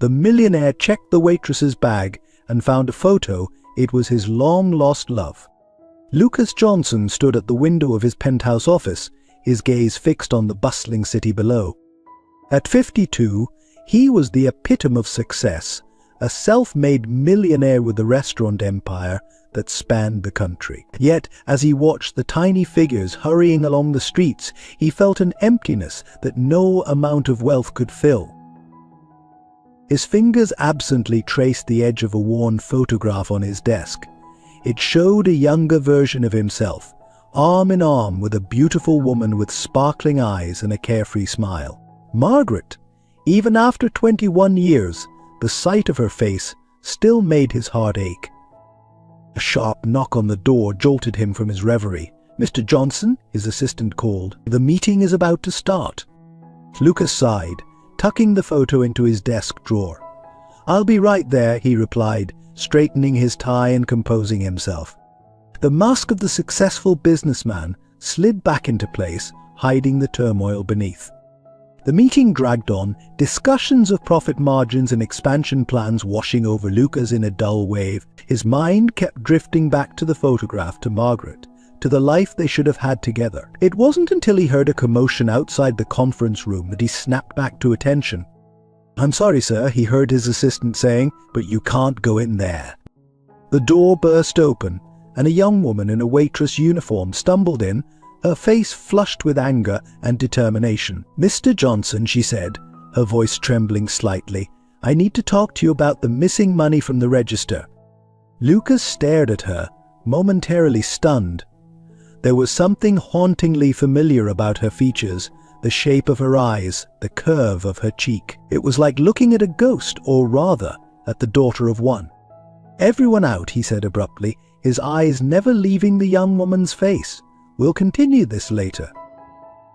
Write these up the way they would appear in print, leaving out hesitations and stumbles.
The millionaire checked the waitress's bag and found a photo. It was his long-lost love. Lucas Johnson stood at the window of his penthouse office, his gaze fixed on the bustling city below. At 52, he was the epitome of success, a self-made millionaire with a restaurant empire that spanned the country. Yet, as he watched the tiny figures hurrying along the streets, he felt an emptiness that no amount of wealth could fill. His fingers absently traced the edge of a worn photograph on his desk. It showed a younger version of himself, arm in arm with a beautiful woman with sparkling eyes and a carefree smile. Margaret. Even after 21 years, the sight of her face still made his heart ache. A sharp knock on the door jolted him from his reverie. "Mr. Johnson," his assistant called. "The meeting is about to start." Lucas sighed, tucking the photo into his desk drawer. "I'll be right there," he replied, straightening his tie and composing himself. The mask of the successful businessman slid back into place, hiding the turmoil beneath. The meeting dragged on, discussions of profit margins and expansion plans washing over Lucas in a dull wave. His mind kept drifting back to the photograph, to Margaret, to the life they should have had together. It wasn't until he heard a commotion outside the conference room that he snapped back to attention. "I'm sorry, sir," he heard his assistant saying, "but you can't go in there." The door burst open, and a young woman in a waitress uniform stumbled in, her face flushed with anger and determination. "Mr. Johnson," she said, her voice trembling slightly, "I need to talk to you about the missing money from the register." Lucas stared at her, momentarily stunned. There was something hauntingly familiar about her features, the shape of her eyes, the curve of her cheek. It was like looking at a ghost, or rather, at the daughter of one. "Everyone out," he said abruptly, his eyes never leaving the young woman's face. "We'll continue this later."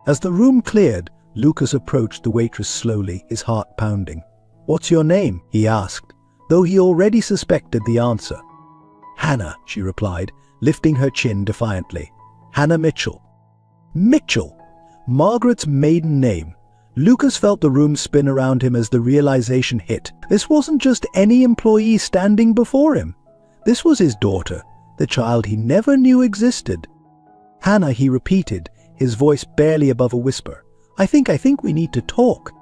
As the room cleared, Lucas approached the waitress slowly, his heart pounding. "What's your name?" he asked, though he already suspected the answer. "Hannah," she replied, lifting her chin defiantly. "Hannah Mitchell." Mitchell! Margaret's maiden name. Lucas felt the room spin around him as the realization hit. This wasn't just any employee standing before him. This was his daughter, the child he never knew existed. "Hannah," he repeated, his voice barely above a whisper. I think we need to talk."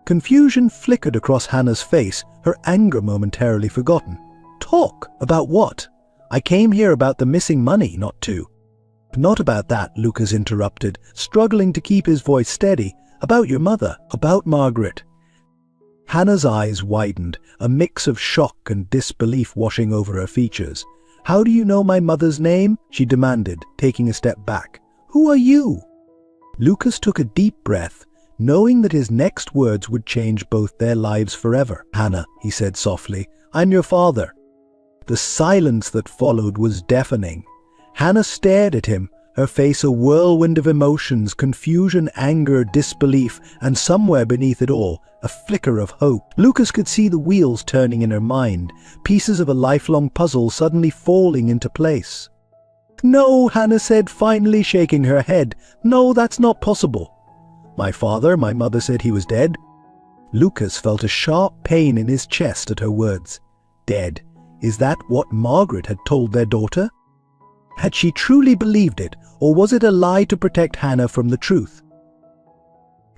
Confusion flickered across Hannah's face, her anger momentarily forgotten. "Talk? About what? I came here about the missing money, not to." "Not about that," Lucas interrupted, struggling to keep his voice steady. "About your mother, about Margaret." Hannah's eyes widened, a mix of shock and disbelief washing over her features. "How do you know my mother's name?" she demanded, taking a step back. "Who are you?" Lucas took a deep breath, knowing that his next words would change both their lives forever. "Hannah," he said softly, "I'm your father." The silence that followed was deafening. Hannah stared at him, her face a whirlwind of emotions, confusion, anger, disbelief, and somewhere beneath it all, a flicker of hope. Lucas could see the wheels turning in her mind, pieces of a lifelong puzzle suddenly falling into place. "No," Hannah said, finally shaking her head. "No, that's not possible." My mother said he was dead." Lucas felt a sharp pain in his chest at her words. Dead. Is that what Margaret had told their daughter? Had she truly believed it, or was it a lie to protect Hannah from the truth?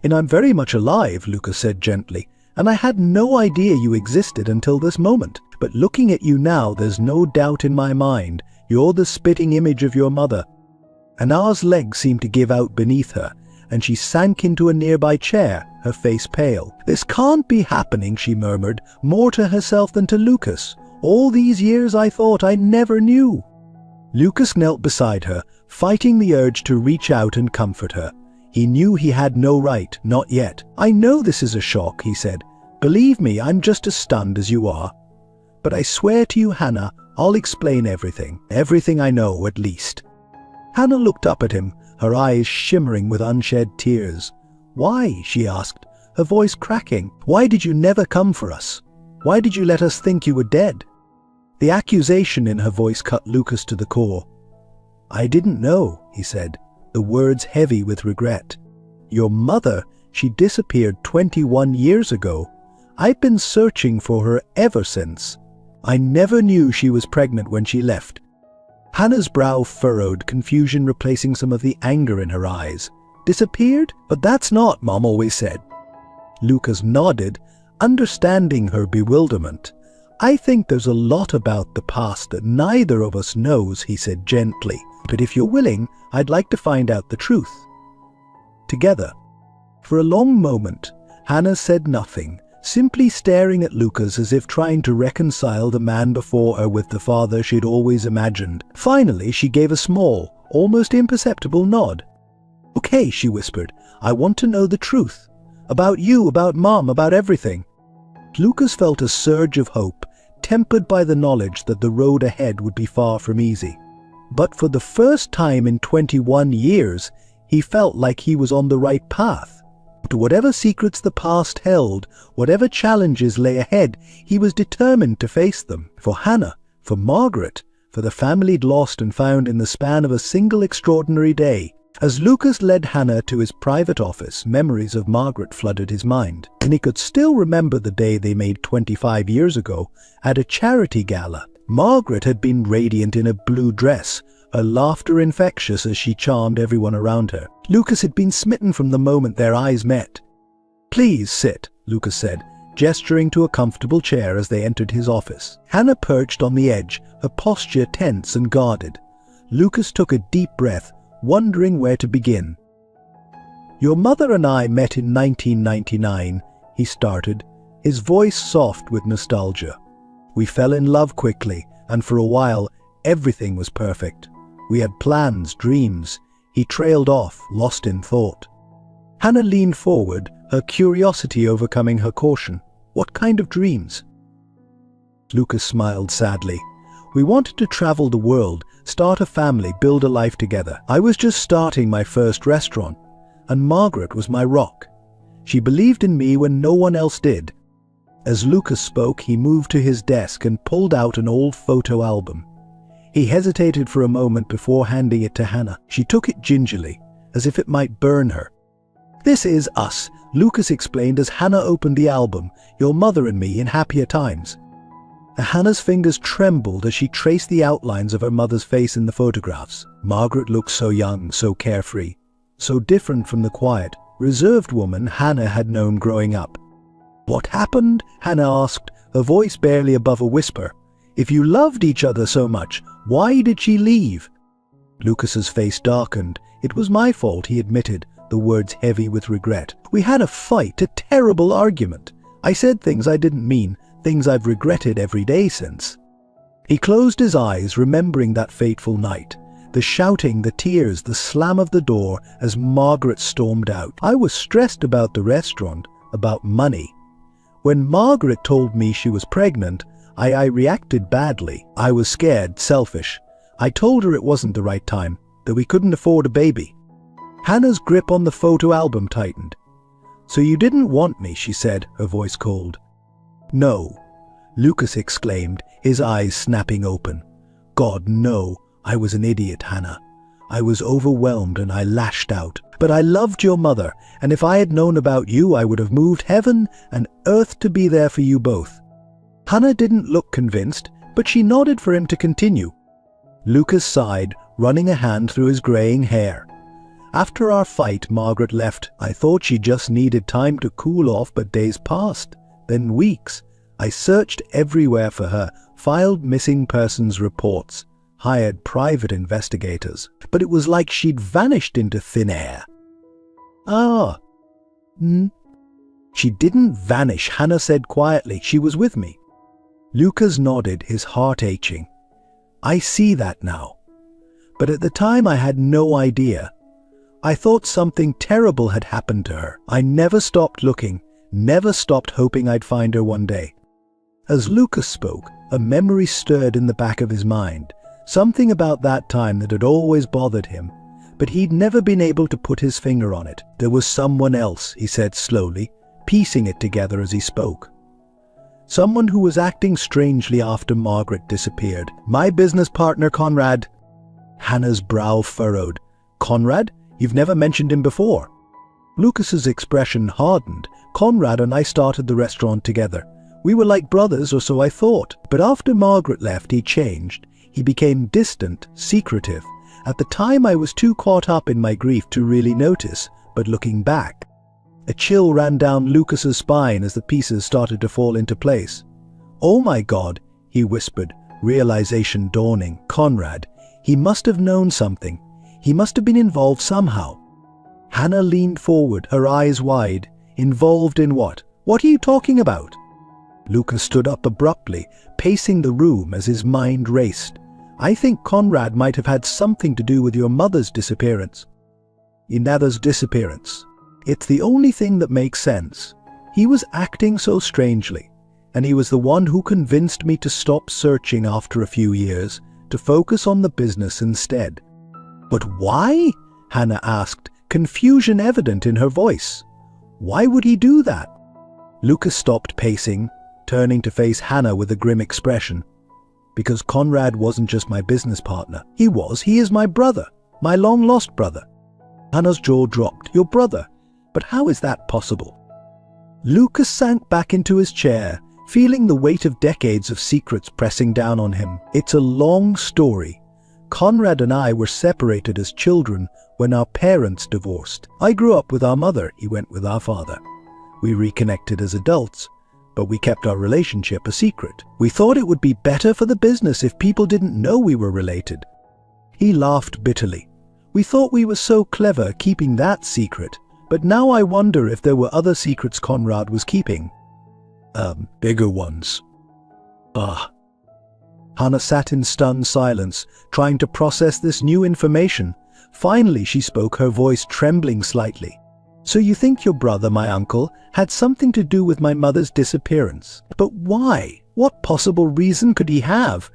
"And I'm very much alive," Lucas said gently, "and I had no idea you existed until this moment. But looking at you now, there's no doubt in my mind, you're the spitting image of your mother." Anar's legs seemed to give out beneath her, and she sank into a nearby chair, her face pale. "This can't be happening," she murmured, more to herself than to Lucas. "All these years I thought I never knew." Lucas knelt beside her, fighting the urge to reach out and comfort her. He knew he had no right, not yet. "I know this is a shock," he said. "Believe me, I'm just as stunned as you are. But I swear to you, Hannah, I'll explain everything. Everything I know, at least." Hannah looked up at him, her eyes shimmering with unshed tears. "Why?" she asked, her voice cracking. "Why did you never come for us? Why did you let us think you were dead?" The accusation in her voice cut Lucas to the core. "I didn't know," he said, the words heavy with regret. "Your mother, she disappeared 21 years ago. I've been searching for her ever since. I never knew she was pregnant when she left." Hannah's brow furrowed, confusion replacing some of the anger in her eyes. "Disappeared? But that's not, Mom always said." Lucas nodded, understanding her bewilderment. "I think there's a lot about the past that neither of us knows," he said gently. "But if you're willing, I'd like to find out the truth." Together. For a long moment, Hannah said nothing, simply staring at Lucas as if trying to reconcile the man before her with the father she'd always imagined. Finally, she gave a small, almost imperceptible nod. "Okay," she whispered, "I want to know the truth. About you, about Mom, about everything." Lucas felt a surge of hope, tempered by the knowledge that the road ahead would be far from easy. But for the first time in 21 years, he felt like he was on the right path. To whatever secrets the past held, whatever challenges lay ahead, he was determined to face them. For Hannah, for Margaret, for the family he'd lost and found in the span of a single extraordinary day. As Lucas led Hannah to his private office, memories of Margaret flooded his mind, and he could still remember the day they made 25 years ago at a charity gala. Margaret had been radiant in a blue dress, her laughter infectious as she charmed everyone around her. Lucas had been smitten from the moment their eyes met. "Please sit," Lucas said, gesturing to a comfortable chair as they entered his office. Hannah perched on the edge, her posture tense and guarded. Lucas took a deep breath, wondering where to begin. "Your mother and I met in 1999, he started, his voice soft with nostalgia. "We fell in love quickly, and for a while, everything was perfect. We had plans, dreams." He trailed off, lost in thought. Hannah leaned forward, her curiosity overcoming her caution. "What kind of dreams?" Lucas smiled sadly. "We wanted to travel the world, start a family, build a life together. I was just starting my first restaurant, and Margaret was my rock. She believed in me when no one else did." As Lucas spoke, he moved to his desk and pulled out an old photo album. He hesitated for a moment before handing it to Hannah. She took it gingerly, as if it might burn her. "This is us," Lucas explained as Hannah opened the album, "your mother and me in happier times." Hannah's fingers trembled as she traced the outlines of her mother's face in the photographs. Margaret looked so young, so carefree, so different from the quiet, reserved woman Hannah had known growing up. "What happened?" Hannah asked, her voice barely above a whisper. "If you loved each other so much, why did she leave?" Lucas's face darkened. "It was my fault," he admitted, the words heavy with regret. "We had a fight, a terrible argument. I said things I didn't mean, things I've regretted every day since." He closed his eyes, remembering that fateful night. The shouting, the tears, the slam of the door as Margaret stormed out. "I was stressed about the restaurant, about money. When Margaret told me she was pregnant, I reacted badly. I was scared, selfish. I told her it wasn't the right time, that we couldn't afford a baby." Hannah's grip on the photo album tightened. "So you didn't want me," she said, her voice cold. "No," Lucas exclaimed, his eyes snapping open. "God, no. I was an idiot, Hannah. I was overwhelmed and I lashed out. But I loved your mother, and if I had known about you, I would have moved heaven and earth to be there for you both." Hannah didn't look convinced, but she nodded for him to continue. Lucas sighed, running a hand through his graying hair. "After our fight, Margaret left. I thought she just needed time to cool off, but days passed, then weeks. I searched everywhere for her, filed missing persons reports, hired private investigators, but it was like she'd vanished into thin air." "Ah. She didn't vanish," Hannah said quietly. "She was with me." Lucas nodded, his heart aching. "I see that now. But at the time I had no idea. I thought something terrible had happened to her. I never stopped looking, never stopped hoping I'd find her one day." As Lucas spoke, a memory stirred in the back of his mind, something about that time that had always bothered him, but he'd never been able to put his finger on it. "There was someone else," he said slowly, piecing it together as he spoke. "Someone who was acting strangely after Margaret disappeared. My business partner, Conrad." Hannah's brow furrowed. "Conrad? You've never mentioned him before." Lucas's expression hardened. Conrad and I started the restaurant together. We were like brothers, or so I thought. But after Margaret left, he changed. He became distant, secretive. At the time, I was too caught up in my grief to really notice, but looking back, a chill ran down Lucas's spine as the pieces started to fall into place. "Oh my God," he whispered, realization dawning. "Conrad, he must have known something. He must have been involved somehow." Hannah leaned forward, her eyes wide. "Involved in what? What are you talking about?" Lucas stood up abruptly, pacing the room as his mind raced. "I think Conrad might have had something to do with your mother's disappearance." "Inada's disappearance. It's the only thing that makes sense. He was acting so strangely, and he was the one who convinced me to stop searching after a few years, to focus on the business instead." "But why?" Hannah asked, confusion evident in her voice. "Why would he do that?" Lucas stopped pacing, turning to face Hannah with a grim expression. "Because Conrad wasn't just my business partner. He is my brother, my long-lost brother." Hannah's jaw dropped. "Your brother? But how is that possible?" Lucas sank back into his chair, feeling the weight of decades of secrets pressing down on him. "It's a long story. Conrad and I were separated as children when our parents divorced. I grew up with our mother, he went with our father. We reconnected as adults, but we kept our relationship a secret. We thought it would be better for the business if people didn't know we were related." He laughed bitterly. "We thought we were so clever keeping that secret, but now I wonder if there were other secrets Conrad was keeping. Bigger ones." Hannah sat in stunned silence, trying to process this new information. Finally, she spoke, her voice trembling slightly. "So you think your brother, my uncle, had something to do with my mother's disappearance? But why? What possible reason could he have?"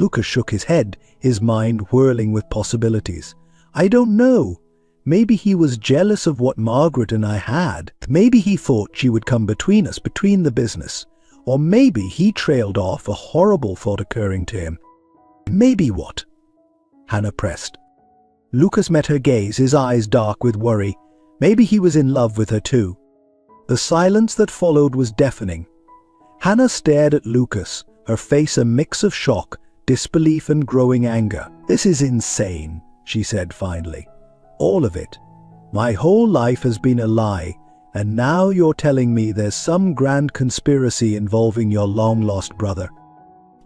Lucas shook his head, his mind whirling with possibilities. "I don't know. Maybe he was jealous of what Margaret and I had. Maybe he thought she would come between us, between the business. Or maybe he trailed off, a horrible thought occurring to him." "Maybe what?" Hannah pressed. Lucas met her gaze, his eyes dark with worry. Maybe he was in love with her too. The silence that followed was deafening. Hannah stared at Lucas, her face a mix of shock, disbelief and growing anger. "This is insane," she said finally. "All of it. My whole life has been a lie, and now you're telling me there's some grand conspiracy involving your long-lost brother."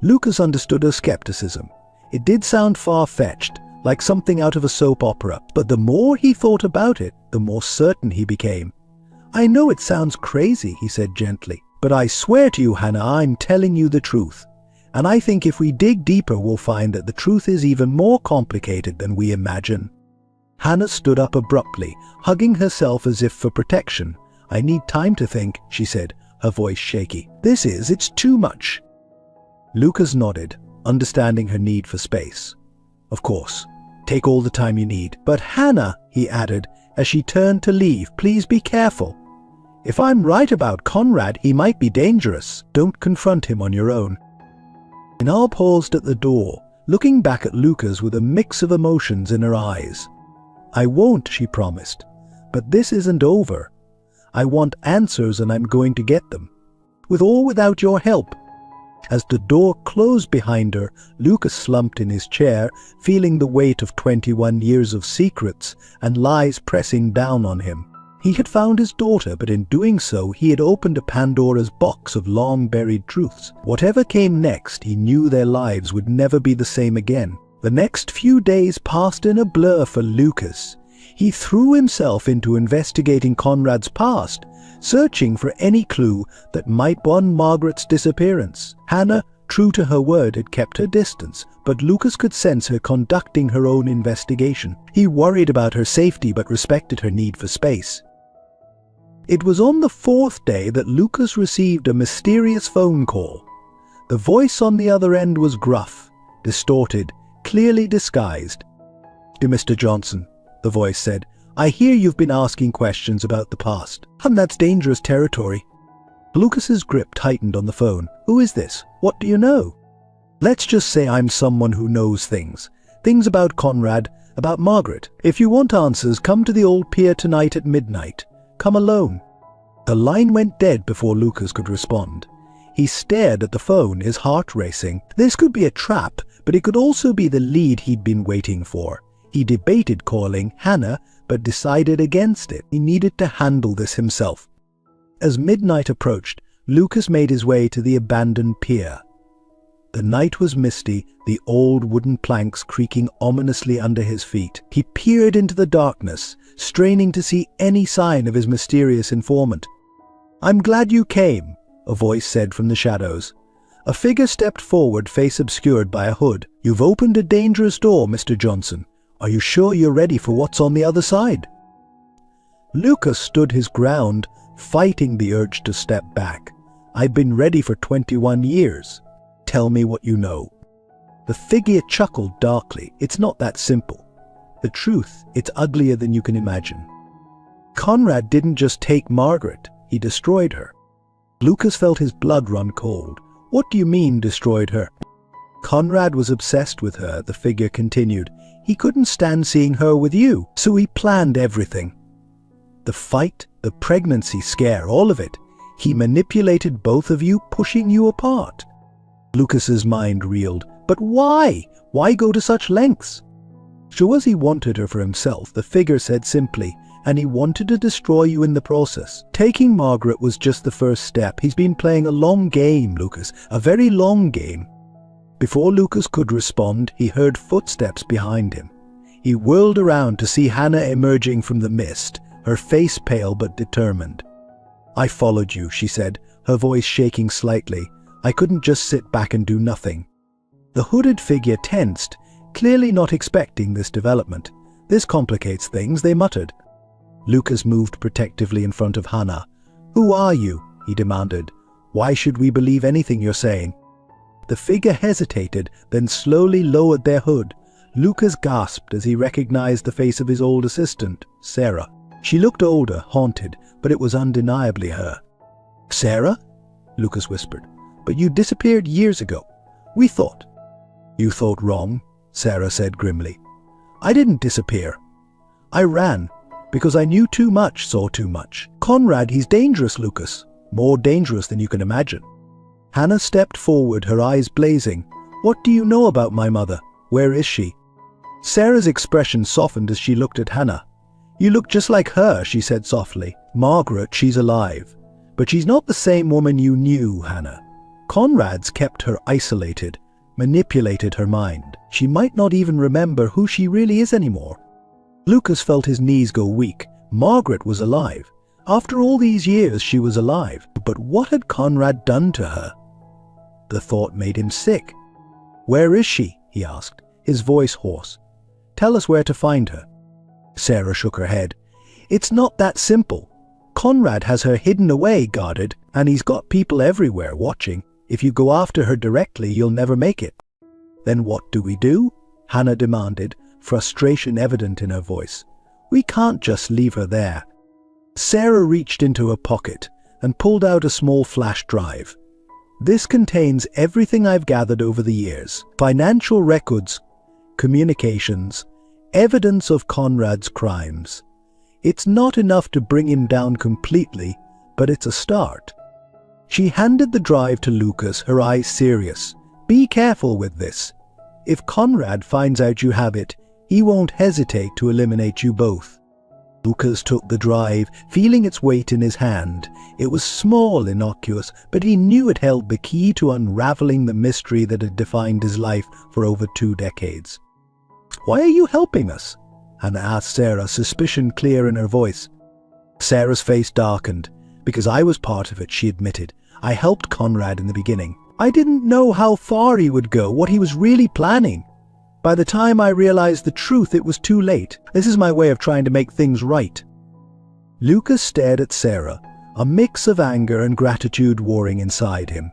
Lucas understood her skepticism. It did sound far-fetched, like something out of a soap opera, but the more he thought about it, the more certain he became. "I know it sounds crazy," he said gently, "but I swear to you, Hannah, I'm telling you the truth. And I think if we dig deeper, we'll find that the truth is even more complicated than we imagine." Hannah stood up abruptly, hugging herself as if for protection. "I need time to think," she said, her voice shaky. It's too much." Lucas nodded, understanding her need for space. "Of course, take all the time you need. But Hannah," he added, as she turned to leave, "please be careful. If I'm right about Conrad, he might be dangerous. Don't confront him on your own." Inal paused at the door, looking back at Lucas with a mix of emotions in her eyes. "I won't," she promised. "But this isn't over. I want answers, and I'm going to get them. With or without your help." As the door closed behind her, Lucas slumped in his chair, feeling the weight of 21 years of secrets and lies pressing down on him. He had found his daughter, but in doing so, he had opened a Pandora's box of long-buried truths. Whatever came next, he knew their lives would never be the same again. The next few days passed in a blur for Lucas. He threw himself into investigating Conrad's past, searching for any clue that might warn Margaret's disappearance. Hannah, true to her word, had kept her distance, but Lucas could sense her conducting her own investigation. He worried about her safety but respected her need for space. It was on the 4th day that Lucas received a mysterious phone call. The voice on the other end was gruff, distorted, clearly disguised. "To Mr. Johnson," the voice said. "I hear you've been asking questions about the past. And that's dangerous territory." Lucas's grip tightened on the phone. "Who is this? What do you know?" "Let's just say I'm someone who knows things. Things about Conrad, About Margaret. If you want answers, come to the old pier tonight at midnight. Come alone. The line went dead before Lucas could respond. He stared at the phone, his heart racing. This could be a trap, but it could also be the lead he'd been waiting for. He debated calling Hannah, but decided against it. He needed to handle this himself. As midnight approached, Lucas made his way to the abandoned pier. The night was misty, the old wooden planks creaking ominously under his feet. He peered into the darkness, straining to see any sign of his mysterious informant. "I'm glad you came," a voice said from the shadows. A figure stepped forward, face obscured by a hood. "You've opened a dangerous door, Mr. Johnson. Are you sure you're ready for what's on the other side?" Lucas stood his ground, fighting the urge to step back. "I've been ready for 21 years. Tell me what you know." The figure chuckled darkly. "It's not that simple. The truth, it's uglier than you can imagine. Conrad didn't just take Margaret, he destroyed her." Lucas felt his blood run cold. "What do you mean, destroyed her?" "Conrad was obsessed with her," the figure continued. "He couldn't stand seeing her with you, so he planned everything. The fight, the pregnancy scare, all of it. He manipulated both of you, pushing you apart." Lucas's mind reeled. "But why? Why go to such lengths?" "So as he wanted her for himself," the figure said simply, "and he wanted to destroy you in the process. Taking Margaret was just the first step. He's been playing a long game, Lucas, a very long game." Before Lucas could respond, he heard footsteps behind him. He whirled around to see Hannah emerging from the mist, her face pale but determined. "I followed you," she said, her voice shaking slightly. "I couldn't just sit back and do nothing." The hooded figure tensed, clearly not expecting this development. "This complicates things," they muttered. Lucas moved protectively in front of Hannah. "Who are you?" he demanded. "Why should we believe anything you're saying?" The figure hesitated, then slowly lowered their hood. Lucas gasped as he recognized the face of his old assistant, Sarah. She looked older, haunted, but it was undeniably her. "Sarah?" Lucas whispered. "But you disappeared years ago. We thought." "You thought wrong," Sarah said grimly. "I didn't disappear. I ran, because I knew too much, saw too much. Conrad, he's dangerous, Lucas. More dangerous than you can imagine." Hannah stepped forward, her eyes blazing. "What do you know about my mother? Where is she?" Sarah's expression softened as she looked at Hannah. "You look just like her," she said softly. "Margaret, she's alive. But she's not the same woman you knew, Hannah. Conrad's kept her isolated, manipulated her mind. She might not even remember who she really is anymore." Lucas felt his knees go weak. Margaret was alive. After all these years, she was alive. But what had Conrad done to her? The thought made him sick. "Where is she?" he asked, his voice hoarse. "Tell us where to find her." Sarah shook her head. "It's not that simple. Conrad has her hidden away, guarded, and he's got people everywhere watching. If you go after her directly, you'll never make it." "Then what do we do?" Hannah demanded, frustration evident in her voice. "We can't just leave her there." Sarah reached into her pocket and pulled out a small flash drive. "This contains everything I've gathered over the years. Financial records, communications, evidence of Conrad's crimes. It's not enough to bring him down completely, but it's a start." She handed the drive to Lucas, her eyes serious. "Be careful with this. If Conrad finds out you have it, he won't hesitate to eliminate you both." Lucas took the drive, feeling its weight in his hand. It was small, innocuous, but he knew it held the key to unraveling the mystery that had defined his life for over 2 decades. "Why are you helping us?" Hannah asked Sarah, suspicion clear in her voice. Sarah's face darkened. "Because I was part of it," she admitted. "I helped Conrad in the beginning. I didn't know how far he would go, what he was really planning. By the time I realized the truth, it was too late. This is my way of trying to make things right." Lucas stared at Sarah, a mix of anger and gratitude warring inside him.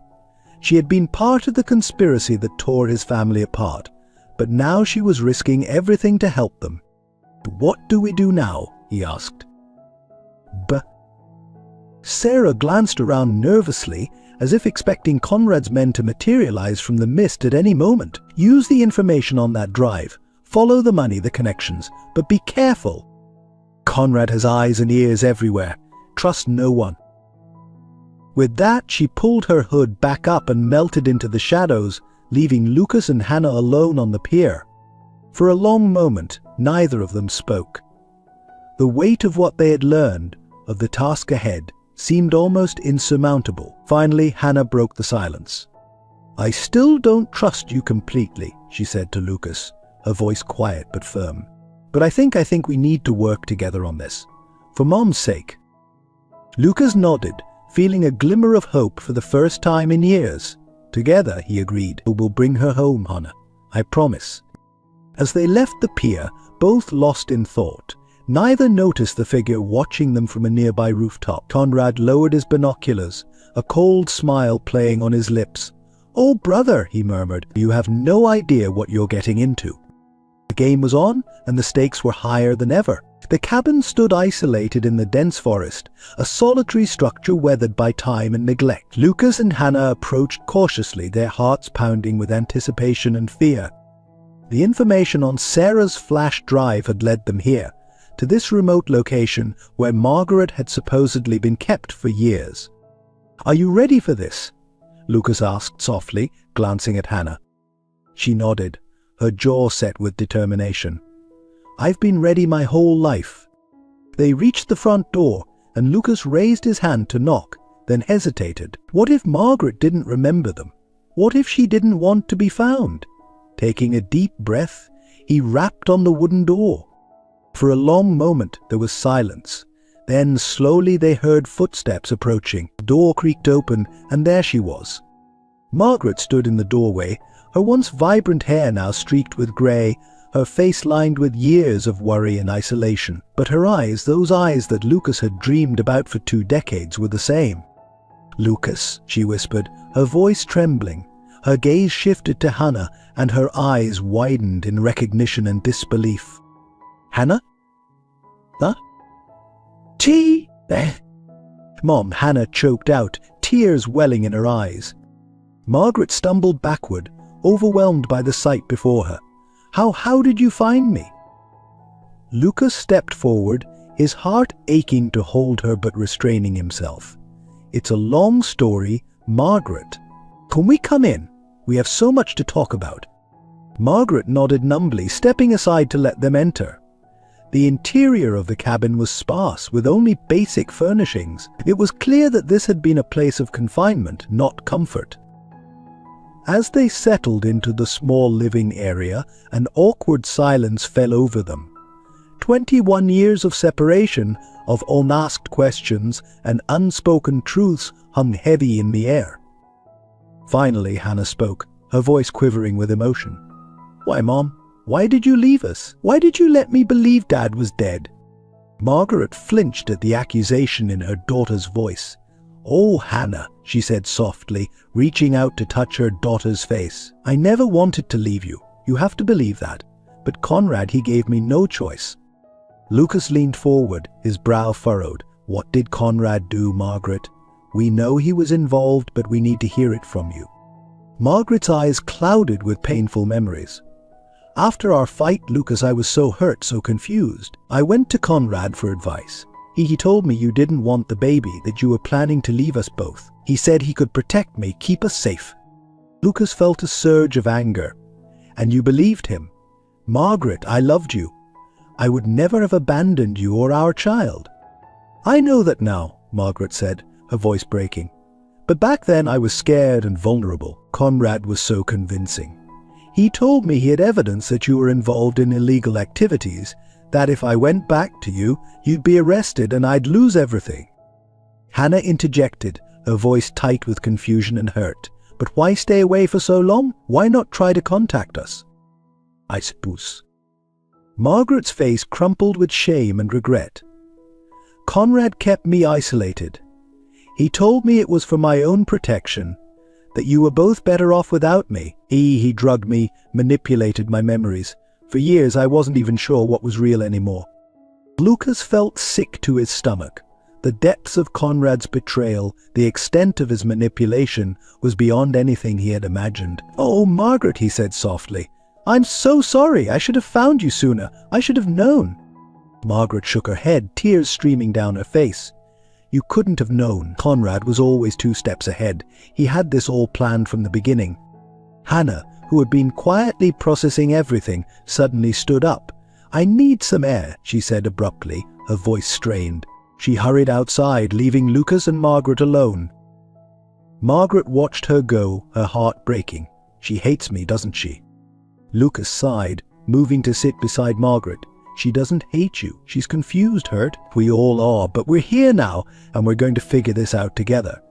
She had been part of the conspiracy that tore his family apart, but now she was risking everything to help them. "What do we do now?" he asked. Sarah glanced around nervously, as if expecting Conrad's men to materialize from the mist at any moment. "Use the information on that drive. Follow the money, the connections, but be careful. Conrad has eyes and ears everywhere. Trust no one." With that, she pulled her hood back up and melted into the shadows, leaving Lucas and Hannah alone on the pier. For a long moment, neither of them spoke. The weight of what they had learned, of the task ahead, seemed almost insurmountable. Finally, Hannah broke the silence. "I still don't trust you completely," she said to Lucas, her voice quiet but firm. "But I think we need to work together on this. For Mom's sake." Lucas nodded, feeling a glimmer of hope for the first time in years. "Together," he agreed, "we'll bring her home, Hannah. I promise." As they left the pier, both lost in thought, neither noticed the figure watching them from a nearby rooftop. Conrad lowered his binoculars, a cold smile playing on his lips. "Oh, brother," he murmured, "you have no idea what you're getting into." The game was on, and the stakes were higher than ever. The cabin stood isolated in the dense forest, a solitary structure weathered by time and neglect. Lucas and Hannah approached cautiously, their hearts pounding with anticipation and fear. The information on Sarah's flash drive had led them here, to this remote location where Margaret had supposedly been kept for years. "Are you ready for this?" Lucas asked softly, glancing at Hannah. She nodded, her jaw set with determination. "I've been ready my whole life." They reached the front door, and Lucas raised his hand to knock, then hesitated. What if Margaret didn't remember them? What if she didn't want to be found? Taking a deep breath, he rapped on the wooden door. For a long moment there was silence. Then slowly they heard footsteps approaching. The door creaked open, and there she was. Margaret stood in the doorway, her once vibrant hair now streaked with grey, her face lined with years of worry and isolation. But her eyes, those eyes that Lucas had dreamed about for 2 decades, were the same. "Lucas," she whispered, her voice trembling. Her gaze shifted to Hannah, and her eyes widened in recognition and disbelief. "Hannah? Huh? Tea? Mom," Hannah choked out, tears welling in her eyes. Margaret stumbled backward, overwhelmed by the sight before her. How did you find me?" Lucas stepped forward, his heart aching to hold her but restraining himself. "It's a long story, Margaret. Can we come in? We have so much to talk about." Margaret nodded numbly, stepping aside to let them enter. The interior of the cabin was sparse, with only basic furnishings. It was clear that this had been a place of confinement, not comfort. As they settled into the small living area, an awkward silence fell over them. 21 years of separation, of unasked questions and unspoken truths hung heavy in the air. Finally, Hannah spoke, her voice quivering with emotion. "Why, Mom? Why did you leave us? Why did you let me believe Dad was dead?" Margaret flinched at the accusation in her daughter's voice. "Oh, Hannah," she said softly, reaching out to touch her daughter's face. "I never wanted to leave you. You have to believe that. But Conrad, he gave me no choice." Lucas leaned forward, his brow furrowed. "What did Conrad do, Margaret? We know he was involved, but we need to hear it from you." Margaret's eyes clouded with painful memories. "After our fight, Lucas, I was so hurt, so confused. I went to Conrad for advice. He told me you didn't want the baby, that you were planning to leave us both. He said he could protect me, keep us safe." Lucas felt a surge of anger. "And you believed him? Margaret, I loved you. I would never have abandoned you or our child." "I know that now," Margaret said, her voice breaking. "But back then I was scared and vulnerable. Conrad was so convincing. He told me he had evidence that you were involved in illegal activities, that if I went back to you, you'd be arrested and I'd lose everything." Hannah interjected, her voice tight with confusion and hurt. "But why stay away for so long? Why not try to contact us?" "I suppose." Margaret's face crumpled with shame and regret. "Conrad kept me isolated. He told me it was for my own protection, that you were both better off without me. He drugged me, manipulated my memories. For years I wasn't even sure what was real anymore." Lucas felt sick to his stomach. The depths of Conrad's betrayal, the extent of his manipulation, was beyond anything he had imagined. "Oh, Margaret," he said softly, I'm so sorry. I should have found you sooner. I should have known. Margaret shook her head, tears streaming down her face. You couldn't have known. Conrad was always 2 steps ahead. He had this all planned from the beginning. Hannah, who had been quietly processing everything, suddenly stood up. I need some air, she said abruptly, her voice strained. She hurried outside, leaving Lucas and Margaret alone. Margaret watched her go, her heart breaking. She hates me, doesn't she? Lucas sighed, moving to sit beside Margaret. She doesn't hate you. She's confused, hurt. We all are, but we're here now, and we're going to figure this out together.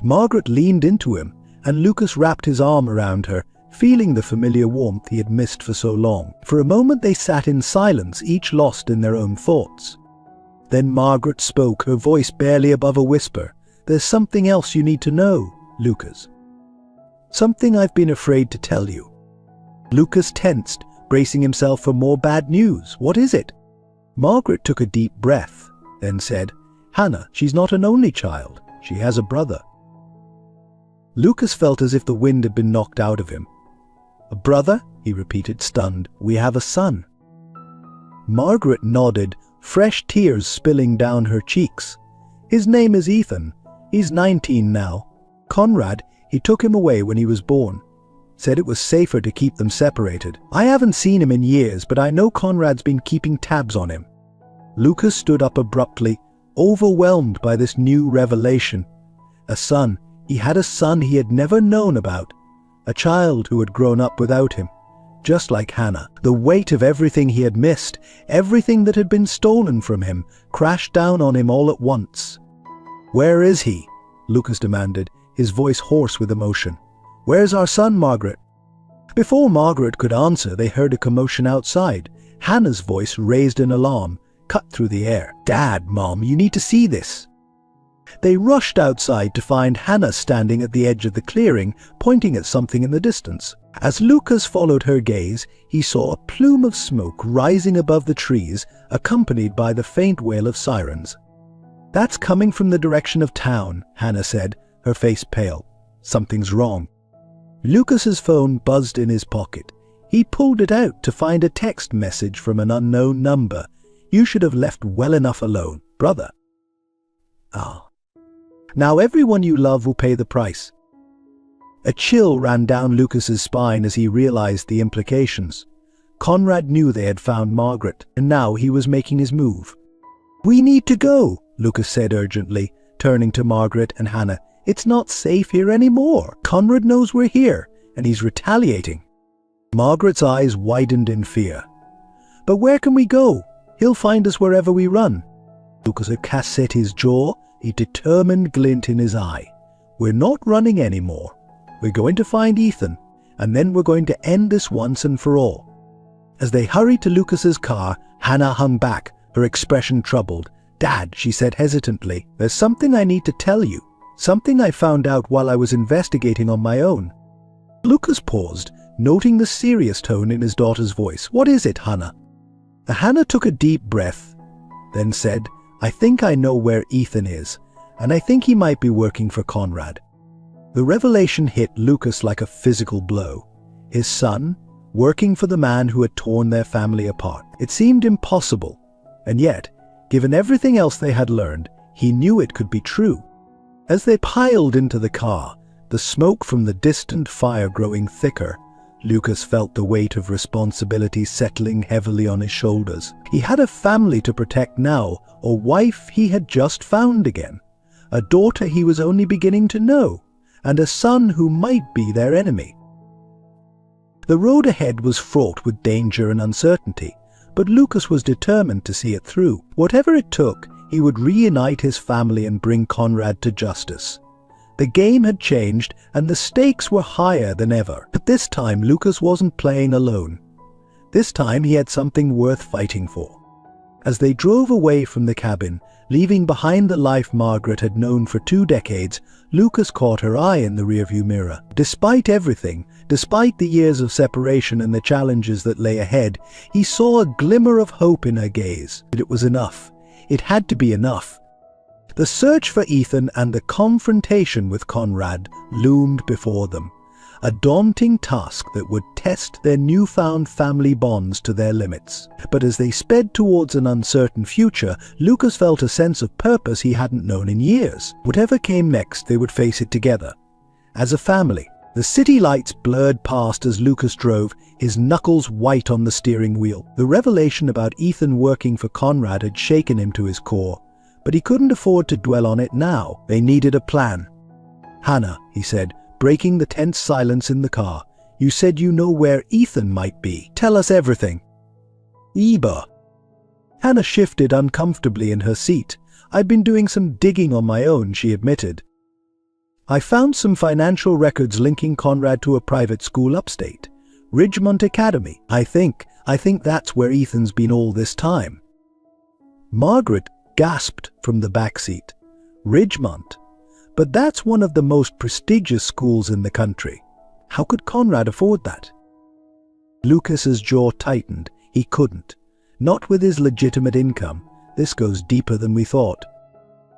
Margaret leaned into him, and Lucas wrapped his arm around her, feeling the familiar warmth he had missed for so long. For a moment they sat in silence, each lost in their own thoughts. Then Margaret spoke, her voice barely above a whisper. There's something else you need to know, Lucas. Something I've been afraid to tell you. Lucas tensed, bracing himself for more bad news. What is it? Margaret took a deep breath, then said, Hannah, she's not an only child. She has a brother. Lucas felt as if the wind had been knocked out of him. A brother? He repeated, stunned. We have a son. Margaret nodded, fresh tears spilling down her cheeks. His name is Ethan. He's 19 now. Conrad, he took him away when he was born. Said it was safer to keep them separated. I haven't seen him in years, but I know Conrad's been keeping tabs on him. Lucas stood up abruptly, overwhelmed by this new revelation. A son. He had a son he had never known about. A child who had grown up without him. Just like Hannah. The weight of everything he had missed, everything that had been stolen from him, crashed down on him all at once. Where is he? Lucas demanded, his voice hoarse with emotion. Where's our son, Margaret? Before Margaret could answer, they heard a commotion outside. Hannah's voice raised in alarm, cut through the air. Dad, Mom, you need to see this. They rushed outside to find Hannah standing at the edge of the clearing, pointing at something in the distance. As Lucas followed her gaze, he saw a plume of smoke rising above the trees, accompanied by the faint wail of sirens. That's coming from the direction of town, Hannah said, her face pale. Something's wrong. Lucas's phone buzzed in his pocket. He pulled it out to find a text message from an unknown number. You should have left well enough alone, brother. Ah. Now everyone you love will pay the price. A chill ran down Lucas's spine as he realized the implications. Conrad knew they had found Margaret, and now he was making his move. We need to go, Lucas said urgently, turning to Margaret and Hannah. It's not safe here anymore. Conrad knows we're here, and he's retaliating. Margaret's eyes widened in fear. But where can we go? He'll find us wherever we run. Lucas had set his jaw, a determined glint in his eye. We're not running anymore. We're going to find Ethan, and then we're going to end this once and for all. As they hurried to Lucas's car, Hannah hung back, her expression troubled. Dad, she said hesitantly, there's something I need to tell you. Something I found out while I was investigating on my own. Lucas paused, noting the serious tone in his daughter's voice. What is it, Hannah? Hannah took a deep breath, then said, I think I know where Ethan is, and I think he might be working for Conrad. The revelation hit Lucas like a physical blow. His son, working for the man who had torn their family apart. It seemed impossible, and yet, given everything else they had learned, he knew it could be true. As they piled into the car, the smoke from the distant fire growing thicker, Lucas felt the weight of responsibility settling heavily on his shoulders. He had a family to protect now, a wife he had just found again, a daughter he was only beginning to know, and a son who might be their enemy. The road ahead was fraught with danger and uncertainty, but Lucas was determined to see it through. Whatever it took, he would reunite his family and bring Conrad to justice. The game had changed, and the stakes were higher than ever. But this time, Lucas wasn't playing alone. This time, he had something worth fighting for. As they drove away from the cabin, leaving behind the life Margaret had known for 2 decades, Lucas caught her eye in the rearview mirror. Despite everything, despite the years of separation and the challenges that lay ahead, he saw a glimmer of hope in her gaze. But it was enough. It had to be enough. The search for Ethan and the confrontation with Conrad loomed before them. a daunting task that would test their newfound family bonds to their limits. But as they sped towards an uncertain future, Lucas felt a sense of purpose he hadn't known in years. Whatever came next, they would face it together. As a family. The city lights blurred past as Lucas drove, his knuckles white on the steering wheel. The revelation about Ethan working for Conrad had shaken him to his core, but he couldn't afford to dwell on it now. They needed a plan. "Hannah," he said, breaking the tense silence in the car, "you said you know where Ethan might be. Tell us everything." "Eba." Hannah shifted uncomfortably in her seat. "I've been doing some digging on my own," she admitted. "I found some financial records linking Conrad to a private school upstate. Ridgemont Academy. I think that's where Ethan's been all this time." Margaret gasped from the back seat. "Ridgemont? But that's one of the most prestigious schools in the country. How could Conrad afford that?" Lucas's jaw tightened. He couldn't. Not with his legitimate income. This goes deeper than we thought.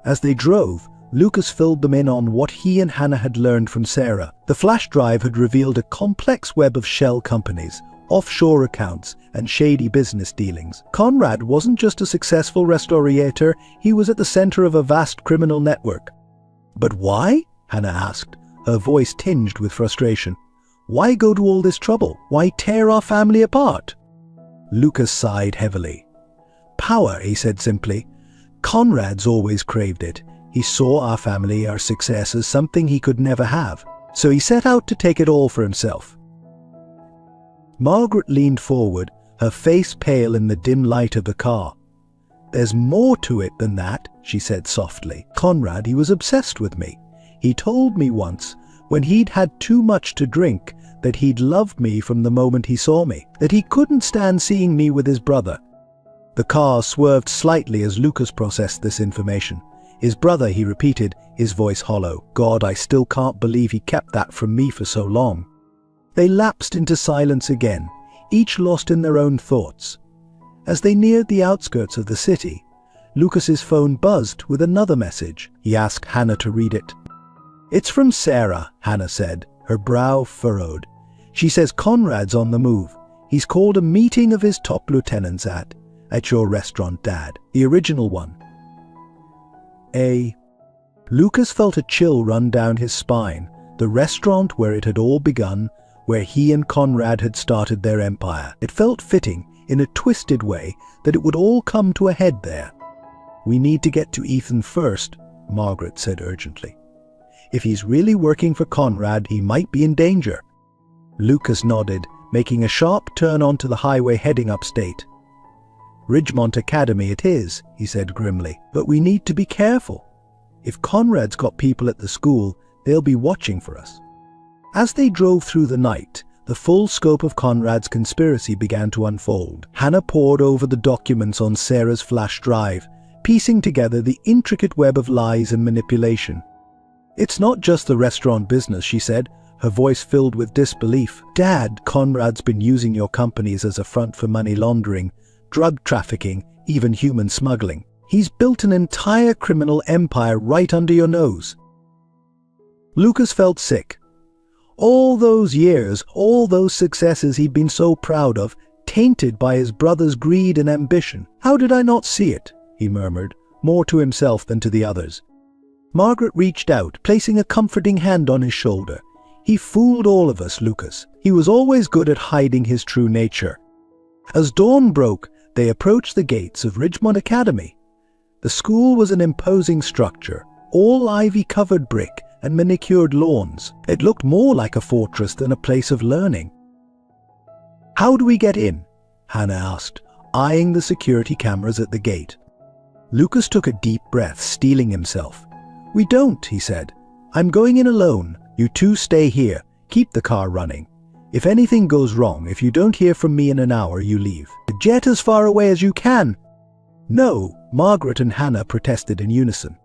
As they drove, Lucas filled them in on what he and Hannah had learned from Sarah. The flash drive had revealed a complex web of shell companies, offshore accounts, and shady business dealings. Conrad wasn't just a successful restaurateur, he was at the center of a vast criminal network. "But why?" Hannah asked, her voice tinged with frustration. "Why go to all this trouble? Why tear our family apart?" Lucas sighed heavily. "Power," he said simply. "Conrad's always craved it. He saw our family, our success, as something he could never have. So he set out to take it all for himself." Margaret leaned forward, her face pale in the dim light of the car. "There's more to it than that," she said softly. "Conrad, he was obsessed with me. He told me once, when he'd had too much to drink, that he'd loved me from the moment he saw me, that he couldn't stand seeing me with his brother." The car swerved slightly as Lucas processed this information. "His brother," he repeated, his voice hollow. "God, I still can't believe he kept that from me for so long." They lapsed into silence again, each lost in their own thoughts. As they neared the outskirts of the city, Lucas's phone buzzed with another message. He asked Hannah to read it. "It's from Sarah," Hannah said, her brow furrowed. "She says Conrad's on the move. He's called a meeting of his top lieutenants at your restaurant, Dad. The original one." Lucas felt a chill run down his spine. The restaurant where it had all begun, where he and Conrad had started their empire. It felt fitting, in a twisted way, that it would all come to a head there. "We need to get to Ethan first," Margaret said urgently. "If he's really working for Conrad, he might be in danger." Lucas nodded, making a sharp turn onto the highway heading upstate. "Ridgemont Academy it is," he said grimly, "but we need to be careful. If Conrad's got people at the school, they'll be watching for us." As they drove through the night, the full scope of Conrad's conspiracy began to unfold. Hannah pored over the documents on Sarah's flash drive, piecing together the intricate web of lies and manipulation. "It's not just the restaurant business," she said, her voice filled with disbelief. "Dad, Conrad's been using your companies as a front for money laundering, drug trafficking, even human smuggling. He's built an entire criminal empire right under your nose." Lucas felt sick. All those years, all those successes he'd been so proud of, tainted by his brother's greed and ambition. "How did I not see it?" he murmured, more to himself than to the others. Margaret reached out, placing a comforting hand on his shoulder. "He fooled all of us, Lucas. He was always good at hiding his true nature." As dawn broke, they approached the gates of Ridgemont Academy. The school was an imposing structure, all ivy-covered brick and manicured lawns. It looked more like a fortress than a place of learning. "How do we get in?" Hannah asked, eyeing the security cameras at the gate. Lucas took a deep breath, steeling himself. "We don't," he said. "I'm going in alone. You two stay here. Keep the car running. If anything goes wrong, if you don't hear from me in an hour, you leave. Jet as far away as you can." "No," Margaret and Hannah protested in unison.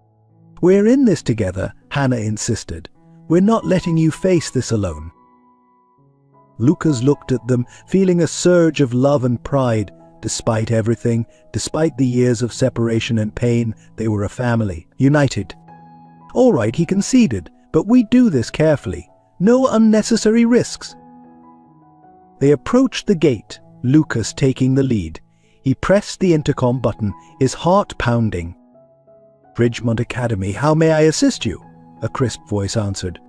"We're in this together," Hannah insisted. "We're not letting you face this alone." Lucas looked at them, feeling a surge of love and pride. Despite everything, despite the years of separation and pain, they were a family, united. "All right," he conceded, "but we do this carefully. No unnecessary risks." They approached the gate, Lucas taking the lead. He pressed the intercom button, his heart pounding. "Ridgemont Academy, how may I assist you?" a crisp voice answered.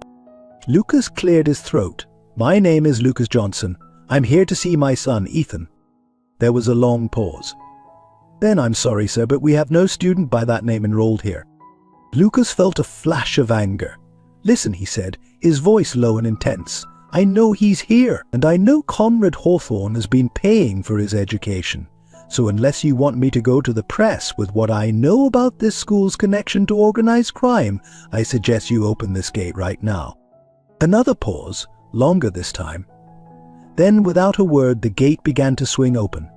Lucas cleared his throat. "My name is Lucas Johnson. I'm here to see my son, Ethan." There was a long pause. "Then I'm sorry, sir, but we have no student by that name enrolled here." Lucas felt a flash of anger. "Listen," he said, his voice low and intense. "I know he's here, and I know Conrad Hawthorne has been paying for his education. So unless you want me to go to the press with what I know about this school's connection to organized crime, I suggest you open this gate right now." Another pause, longer this time. Then, without a word, the gate began to swing open.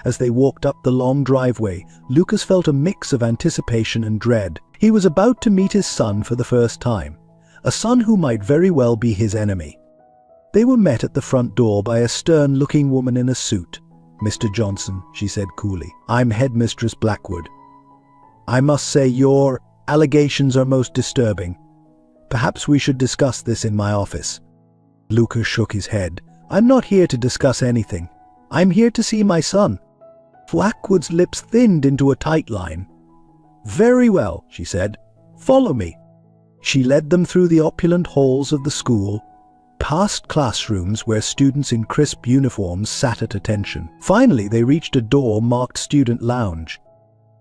As they walked up the long driveway, Lucas felt a mix of anticipation and dread. He was about to meet his son for the first time, a son who might very well be his enemy. They were met at the front door by a stern-looking woman in a suit. "Mr. Johnson," she said coolly, "I'm Headmistress Blackwood. I must say your allegations are most disturbing. Perhaps we should discuss this in my office." Lucas shook his head. "I'm not here to discuss anything. I'm here to see my son." Blackwood's lips thinned into a tight line. "Very well," she said. "Follow me." She led them through the opulent halls of the school, past classrooms where students in crisp uniforms sat at attention. Finally, they reached a door marked Student Lounge.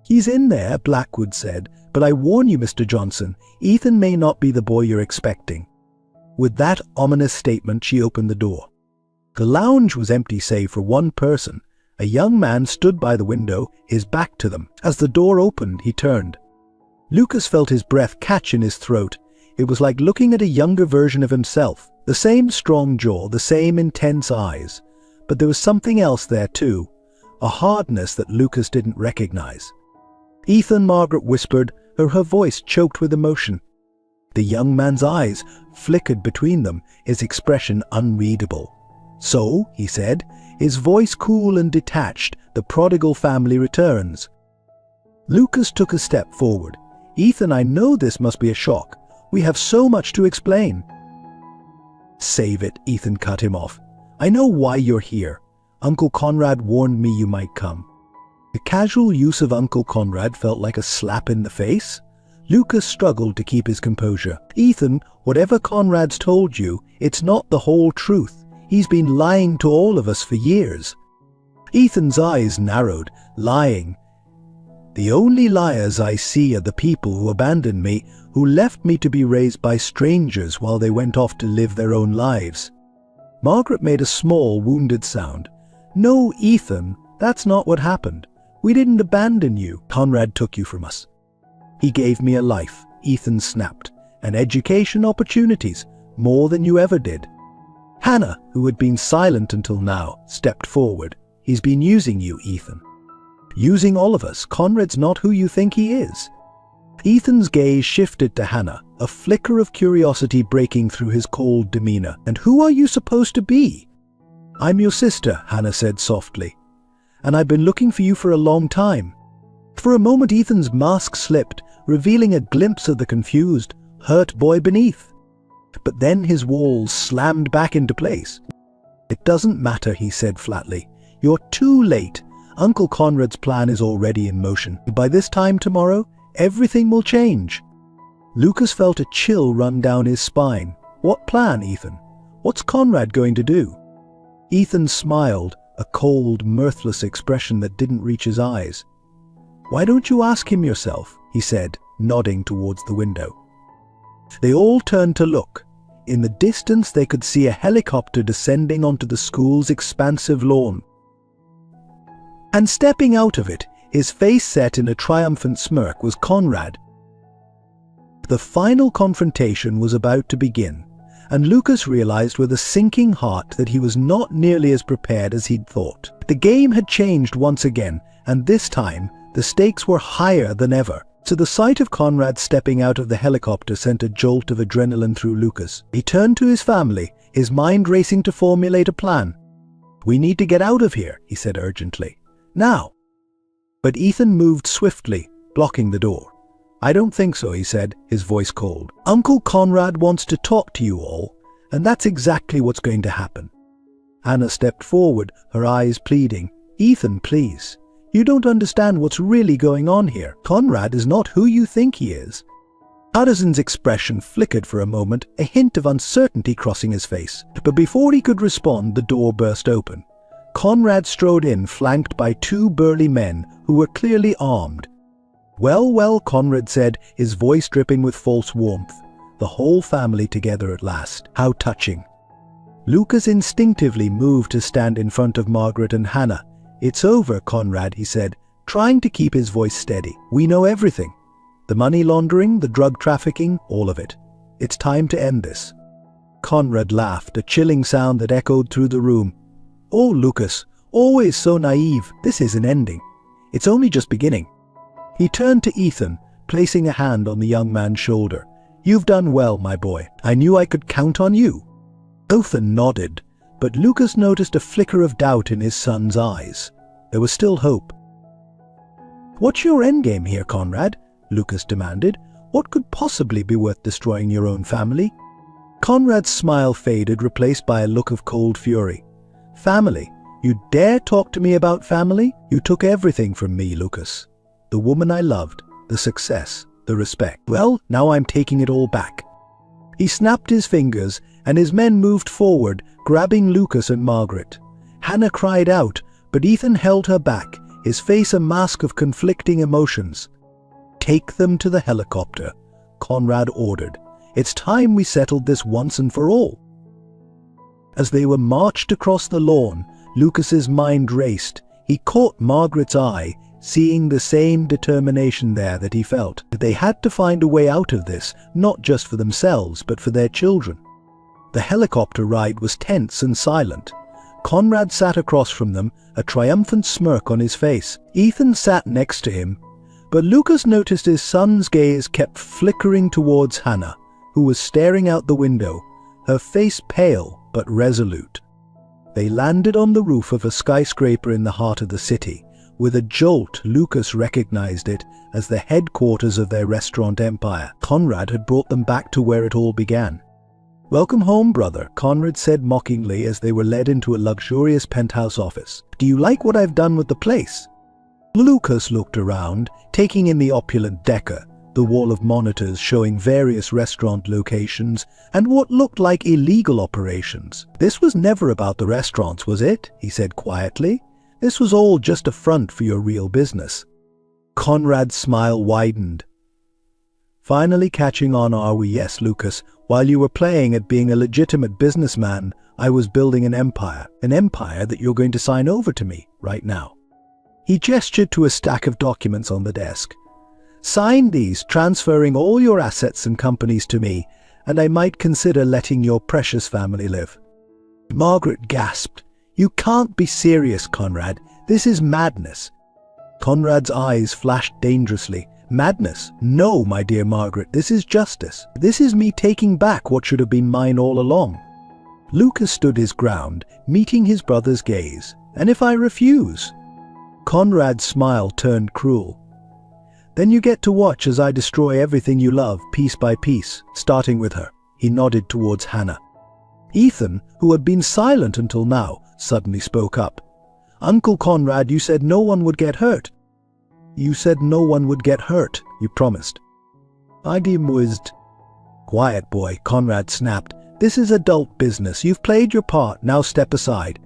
"He's in there," Blackwood said, "but I warn you, Mr. Johnson, Ethan may not be the boy you're expecting." With that ominous statement, she opened the door. The lounge was empty save for one person. A young man stood by the window, his back to them. As the door opened, he turned. Lucas felt his breath catch in his throat. It was like looking at a younger version of himself. The same strong jaw, the same intense eyes. But there was something else there too, a hardness that Lucas didn't recognize. "Ethan," Margaret whispered, her voice choked with emotion. The young man's eyes flickered between them, his expression unreadable. "So," he said, his voice cool and detached, "the prodigal family returns." Lucas took a step forward. "Ethan, I know this must be a shock. We have so much to explain." "Save it," Ethan cut him off. "I know why you're here. Uncle Conrad warned me you might come." The casual use of Uncle Conrad felt like a slap in the face. Lucas struggled to keep his composure. "Ethan, whatever Conrad's told you, it's not the whole truth. He's been lying to all of us for years." Ethan's eyes narrowed. "Lying? The only liars I see are the people who abandoned me, who left me to be raised by strangers while they went off to live their own lives." Margaret made a small, wounded sound. "No, Ethan, that's not what happened. We didn't abandon you. Conrad took you from us. He gave me a life," Ethan snapped, "and education opportunities, more than you ever did." Hannah, who had been silent until now, stepped forward. "He's been using you, Ethan. Using all of us. Conrad's not who you think he is." Ethan's gaze shifted to Hannah, a flicker of curiosity breaking through his cold demeanor. "And who are you supposed to be?" "I'm your sister," Hannah said softly. "And I've been looking for you for a long time." For a moment, Ethan's mask slipped, revealing a glimpse of the confused, hurt boy beneath. But then his walls slammed back into place. "It doesn't matter," he said flatly. "You're too late. Uncle Conrad's plan is already in motion. By this time tomorrow, everything will change." Lucas felt a chill run down his spine. "What plan, Ethan? What's Conrad going to do?" Ethan smiled, a cold, mirthless expression that didn't reach his eyes. "Why don't you ask him yourself?" he said, nodding towards the window. They all turned to look. In the distance they could see a helicopter descending onto the school's expansive lawn. And stepping out of it, his face set in a triumphant smirk, was Conrad. The final confrontation was about to begin, and Lucas realized with a sinking heart that he was not nearly as prepared as he'd thought. The game had changed once again, and this time the stakes were higher than ever. So the sight of Conrad stepping out of the helicopter sent a jolt of adrenaline through Lucas. He turned to his family, his mind racing to formulate a plan. "We need to get out of here," he said urgently. "Now." But Ethan moved swiftly, blocking the door. "I don't think so," he said, his voice cold. "Uncle Conrad wants to talk to you all, And that's exactly what's going to happen. Hannah stepped forward, her eyes pleading. Ethan, please. You don't understand what's really going on here. Conrad is not who you think he is. Addison's expression flickered for a moment, a hint of uncertainty crossing his face. But before he could respond, the door burst open. Conrad strode in, flanked by two burly men who were clearly armed. Well, well, Conrad said, his voice dripping with false warmth. The whole family together at last. How touching. Lucas instinctively moved to stand in front of Margaret and Hannah. It's over, Conrad, he said, trying to keep his voice steady. We know everything. The money laundering, the drug trafficking, all of it. It's time to end this. Conrad laughed, a chilling sound that echoed through the room. Oh, Lucas, always so naive. This isn't ending. It's only just beginning. He turned to Ethan, placing a hand on the young man's shoulder. You've done well, my boy. I knew I could count on you. Ethan nodded, but Lucas noticed a flicker of doubt in his son's eyes. There was still hope. What's your endgame here, Conrad? Lucas demanded. What could possibly be worth destroying your own family? Conrad's smile faded, replaced by a look of cold fury. Family? You dare talk to me about family? You took everything from me, Lucas. The woman I loved, the success, the respect. Well, now I'm taking it all back. He snapped his fingers, and his men moved forward, grabbing Lucas and Margaret. Hannah cried out, but Ethan held her back, his face a mask of conflicting emotions. Take them to the helicopter, Conrad ordered. It's time we settled this once and for all. As they were marched across the lawn, Lucas's mind raced. He caught Margaret's eye, seeing the same determination there that he felt. They had to find a way out of this, not just for themselves, but for their children. The helicopter ride was tense and silent. Conrad sat across from them, a triumphant smirk on his face. Ethan sat next to him, but Lucas noticed his son's gaze kept flickering towards Hannah, who was staring out the window, her face pale but resolute. They landed on the roof of a skyscraper in the heart of the city. With a jolt, Lucas recognized it as the headquarters of their restaurant empire. Conrad had brought them back to where it all began. Welcome home, brother, Conrad said mockingly as they were led into a luxurious penthouse office. Do you like what I've done with the place? Lucas looked around, taking in the opulent decor, the wall of monitors showing various restaurant locations and what looked like illegal operations. This was never about the restaurants, was it? He said quietly. This was all just a front for your real business. Conrad's smile widened. Finally catching on, are we? Yes, Lucas. While you were playing at being a legitimate businessman, I was building an empire that you're going to sign over to me right now. He gestured to a stack of documents on the desk. Sign these, transferring all your assets and companies to me, and I might consider letting your precious family live. Margaret gasped. You can't be serious, Conrad. This is madness. Conrad's eyes flashed dangerously. Madness? No, my dear Margaret, this is justice. This is me taking back what should have been mine all along. Lucas stood his ground, meeting his brother's gaze. And if I refuse? Conrad's smile turned cruel. Then you get to watch as I destroy everything you love, piece by piece, starting with her. He nodded towards Hannah. Ethan, who had been silent until now, suddenly spoke up. Uncle Conrad, you said no one would get hurt. You said no one would get hurt, you promised. I demused. Quiet, boy, Conrad snapped. This is adult business. You've played your part, now step aside.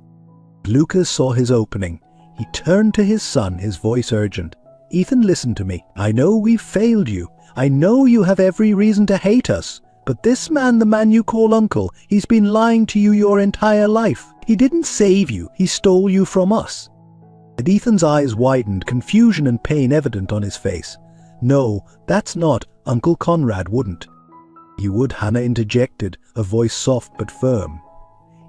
Lucas saw his opening. He turned to his son, his voice urgent. Ethan, listen to me. I know we've failed you. I know you have every reason to hate us. But this man, the man you call uncle, he's been lying to you your entire life. He didn't save you. He stole you from us. And Ethan's eyes widened, confusion and pain evident on his face. No, that's not. Uncle Conrad wouldn't. You would, Hannah interjected, a voice soft but firm.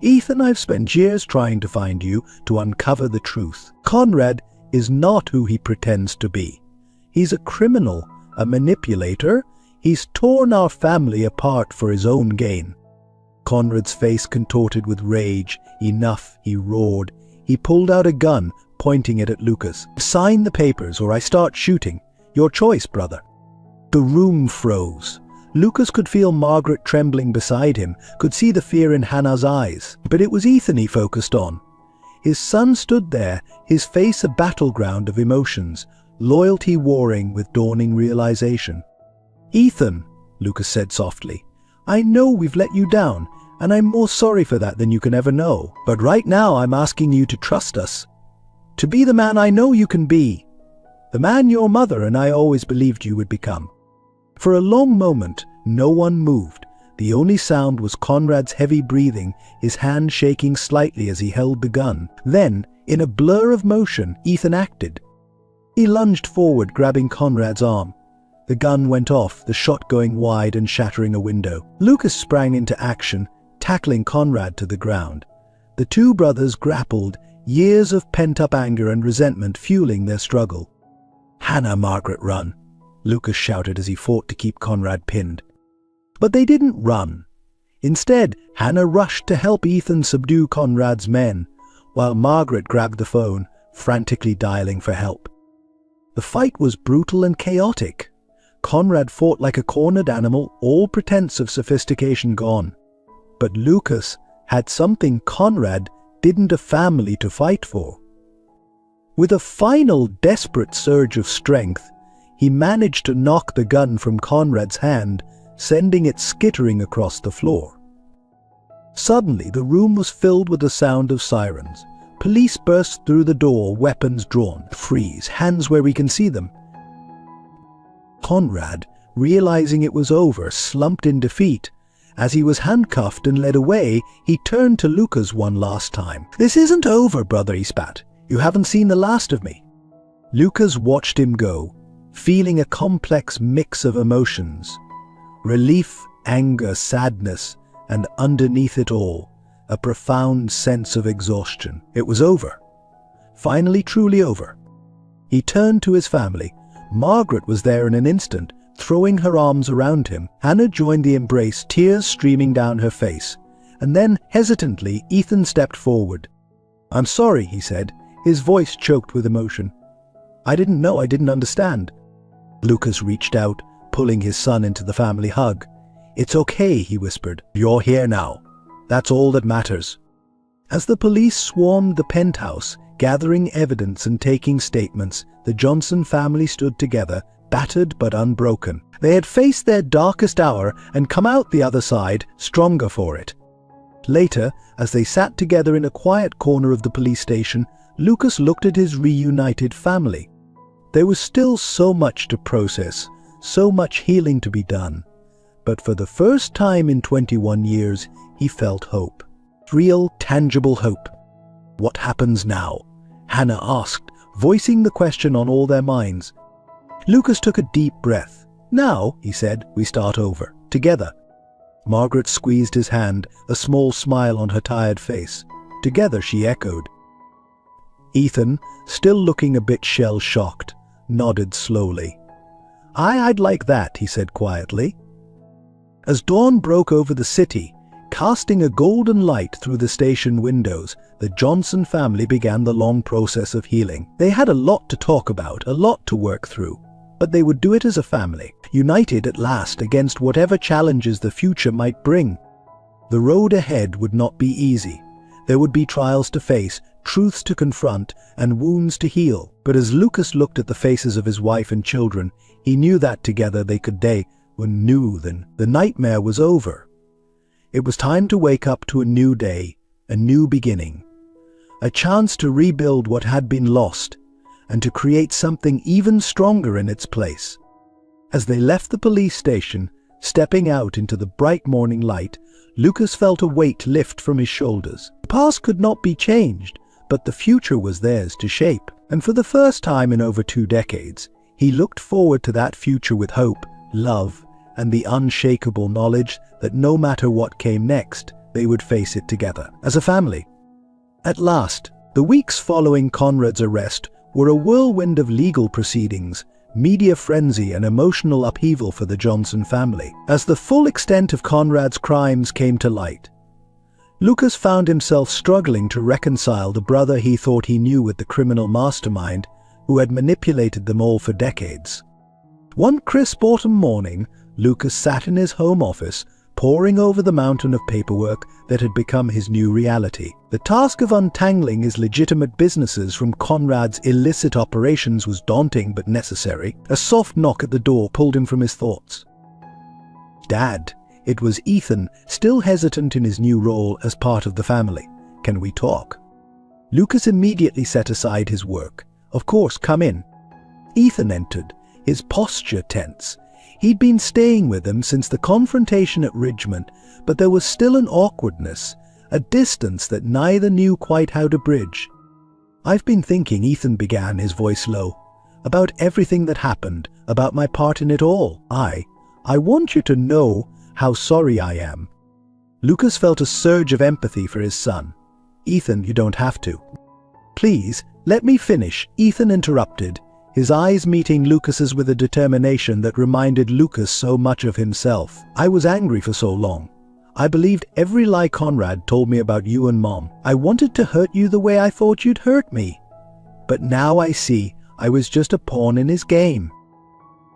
Ethan, I've spent years trying to find you, to uncover the truth. Conrad is not who he pretends to be. He's a criminal, a manipulator. He's torn our family apart for his own gain. Conrad's face contorted with rage. Enough, he roared. He pulled out a gun, pointing it at Lucas. Sign the papers or I start shooting. Your choice, brother. The room froze. Lucas could feel Margaret trembling beside him, could see the fear in Hannah's eyes. But it was Ethan he focused on. His son stood there, his face a battleground of emotions, loyalty warring with dawning realization. "Ethan," Lucas said softly, "I know we've let you down, and I'm more sorry for that than you can ever know. But right now I'm asking you to trust us. To be the man I know you can be. The man your mother and I always believed you would become." For a long moment, no one moved. The only sound was Conrad's heavy breathing, his hand shaking slightly as he held the gun. Then, in a blur of motion, Ethan acted. He lunged forward, grabbing Conrad's arm. The gun went off, the shot going wide and shattering a window. Lucas sprang into action, tackling Conrad to the ground. The two brothers grappled, years of pent-up anger and resentment fueling their struggle. "Hannah, Margaret, run!" Lucas shouted as he fought to keep Conrad pinned. But they didn't run. Instead, Hannah rushed to help Ethan subdue Conrad's men, while Margaret grabbed the phone, frantically dialing for help. The fight was brutal and chaotic. Conrad fought like a cornered animal, all pretense of sophistication gone. But Lucas had something Conrad didn't: a family to fight for. With a final desperate surge of strength, he managed to knock the gun from Conrad's hand, sending it skittering across the floor. Suddenly, the room was filled with the sound of sirens. Police burst through the door, weapons drawn. "Freeze, hands where we can see them." Conrad, realizing it was over, slumped in defeat. As he was handcuffed and led away, he turned to Lucas one last time. "This isn't over, brother," he spat. "You haven't seen the last of me." Lucas watched him go, feeling a complex mix of emotions. Relief, anger, sadness, and underneath it all, a profound sense of exhaustion. It was over. Finally, truly over. He turned to his family. Margaret was there in an instant, throwing her arms around him. Hannah joined the embrace, tears streaming down her face. And then, hesitantly, Ethan stepped forward. "I'm sorry," he said, his voice choked with emotion. "I didn't know, I didn't understand." Lucas reached out, pulling his son into the family hug. "It's okay," he whispered. "You're here now. That's all that matters." As the police swarmed the penthouse, gathering evidence and taking statements, the Johnson family stood together, battered but unbroken. They had faced their darkest hour and come out the other side stronger for it. Later, as they sat together in a quiet corner of the police station, Lucas looked at his reunited family. There was still so much to process, so much healing to be done. But for the first time in 21 years, he felt hope. Real, tangible hope. "What happens now?" Hannah asked, voicing the question on all their minds. Lucas took a deep breath. "Now," he said, "we start over. Together." Margaret squeezed his hand, a small smile on her tired face. "Together," she echoed. Ethan, still looking a bit shell-shocked, nodded slowly. I'd like that," he said quietly. As dawn broke over the city, casting a golden light through the station windows, the Johnson family began the long process of healing. They had a lot to talk about, a lot to work through, but they would do it as a family, united at last against whatever challenges the future might bring. The road ahead would not be easy. There would be trials to face, truths to confront, and wounds to heal. But as Lucas looked at the faces of his wife and children, he knew that together they could then the nightmare was over. It was time to wake up to a new day, a new beginning. A chance to rebuild what had been lost, and to create something even stronger in its place. As they left the police station, stepping out into the bright morning light, Lucas felt a weight lift from his shoulders. The past could not be changed, but the future was theirs to shape. And for the first time in over 2 decades, he looked forward to that future with hope, love, and the unshakable knowledge that no matter what came next, they would face it together, as a family. At last, the weeks following Conrad's arrest were a whirlwind of legal proceedings, media frenzy and emotional upheaval for the Johnson family. As the full extent of Conrad's crimes came to light, Lucas found himself struggling to reconcile the brother he thought he knew with the criminal mastermind who had manipulated them all for decades. One crisp autumn morning, Lucas sat in his home office, poring over the mountain of paperwork that had become his new reality. The task of untangling his legitimate businesses from Conrad's illicit operations was daunting but necessary. A soft knock at the door pulled him from his thoughts. "Dad," it was Ethan, still hesitant in his new role as part of the family. "Can we talk?" Lucas immediately set aside his work. "Of course, come in." Ethan entered, his posture tense. He'd been staying with him since the confrontation at Ridgemont, but there was still an awkwardness, a distance that neither knew quite how to bridge. "I've been thinking," Ethan began, his voice low, "about everything that happened, about my part in it all. I want you to know how sorry I am." Lucas felt a surge of empathy for his son. "Ethan, you don't have to." "Please, let me finish," Ethan interrupted, his eyes meeting Lucas's with a determination that reminded Lucas so much of himself. "I was angry for so long. I believed every lie Conrad told me about you and Mom. I wanted to hurt you the way I thought you'd hurt me. But now I see I was just a pawn in his game."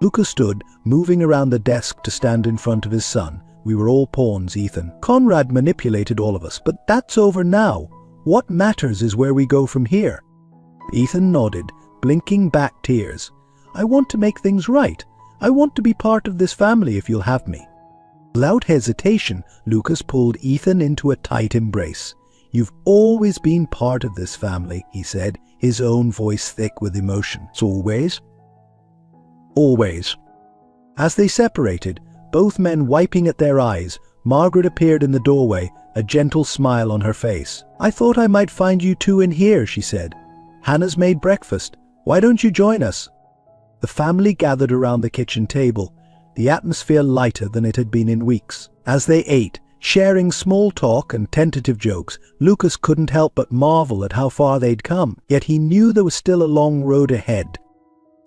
Lucas stood, moving around the desk to stand in front of his son. "We were all pawns, Ethan. Conrad manipulated all of us, but that's over now. What matters is where we go from here." Ethan nodded, blinking back tears. "I want to make things right. I want to be part of this family if you'll have me." Without hesitation, Lucas pulled Ethan into a tight embrace. "You've always been part of this family," he said, his own voice thick with emotion. "So always?" "Always." As they separated, both men wiping at their eyes, Margaret appeared in the doorway, a gentle smile on her face. "I thought I might find you two in here," she said. "Hannah's made breakfast. Why don't you join us?" The family gathered around the kitchen table, the atmosphere lighter than it had been in weeks. As they ate, sharing small talk and tentative jokes, Lucas couldn't help but marvel at how far they'd come, yet he knew there was still a long road ahead.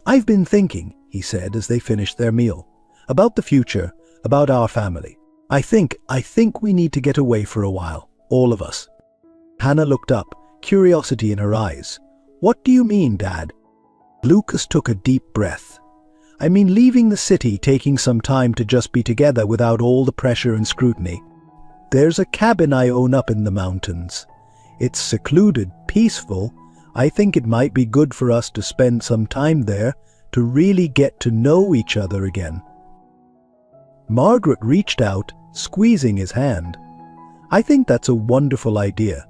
"I've been thinking," he said as they finished their meal, "about the future, about our family. I think we need to get away for a while, all of us." Hannah looked up, curiosity in her eyes. "What do you mean, Dad?" Lucas took a deep breath. "I mean leaving the city, taking some time to just be together without all the pressure and scrutiny. There's a cabin I own up in the mountains. It's secluded, peaceful. I think it might be good for us to spend some time there to really get to know each other again." Margaret reached out, squeezing his hand. "I think that's a wonderful idea."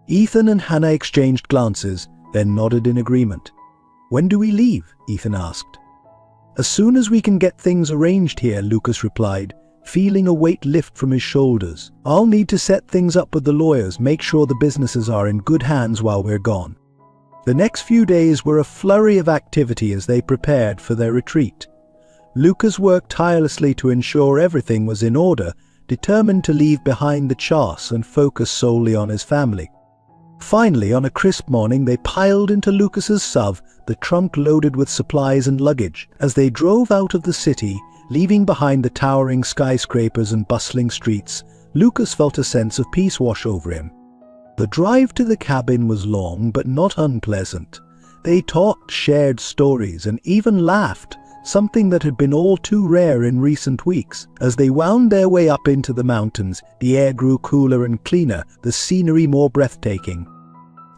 Ethan and Hannah exchanged glances, then nodded in agreement. "When do we leave?" Ethan asked. "As soon as we can get things arranged here," Lucas replied, feeling a weight lift from his shoulders. "I'll need to set things up with the lawyers, make sure the businesses are in good hands while we're gone." The next few days were a flurry of activity as they prepared for their retreat. Lucas worked tirelessly to ensure everything was in order, determined to leave behind the chaos and focus solely on his family. Finally, on a crisp morning, they piled into Lucas's SUV, the trunk loaded with supplies and luggage. As they drove out of the city, leaving behind the towering skyscrapers and bustling streets, Lucas felt a sense of peace wash over him. The drive to the cabin was long but not unpleasant. They talked, shared stories, and even laughed, something that had been all too rare in recent weeks. As they wound their way up into the mountains, the air grew cooler and cleaner, the scenery more breathtaking.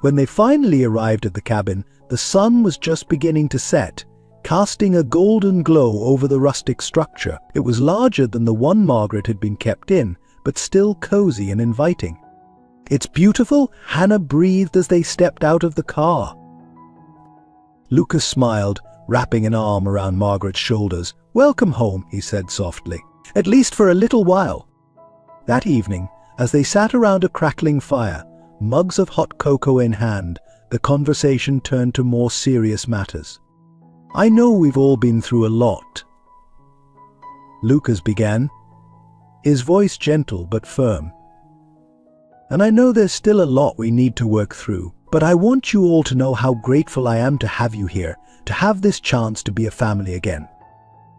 When they finally arrived at the cabin, the sun was just beginning to set, casting a golden glow over the rustic structure. It was larger than the one Margaret had been kept in, but still cozy and inviting. "It's beautiful," Hannah breathed as they stepped out of the car. Lucas smiled, wrapping an arm around Margaret's shoulders. "Welcome home," he said softly. "At least for a little while." That evening, as they sat around a crackling fire, mugs of hot cocoa in hand, the conversation turned to more serious matters. "I know we've all been through a lot," Lucas began, his voice gentle but firm. "And I know there's still a lot we need to work through, but I want you all to know how grateful I am to have you here, to have this chance to be a family again."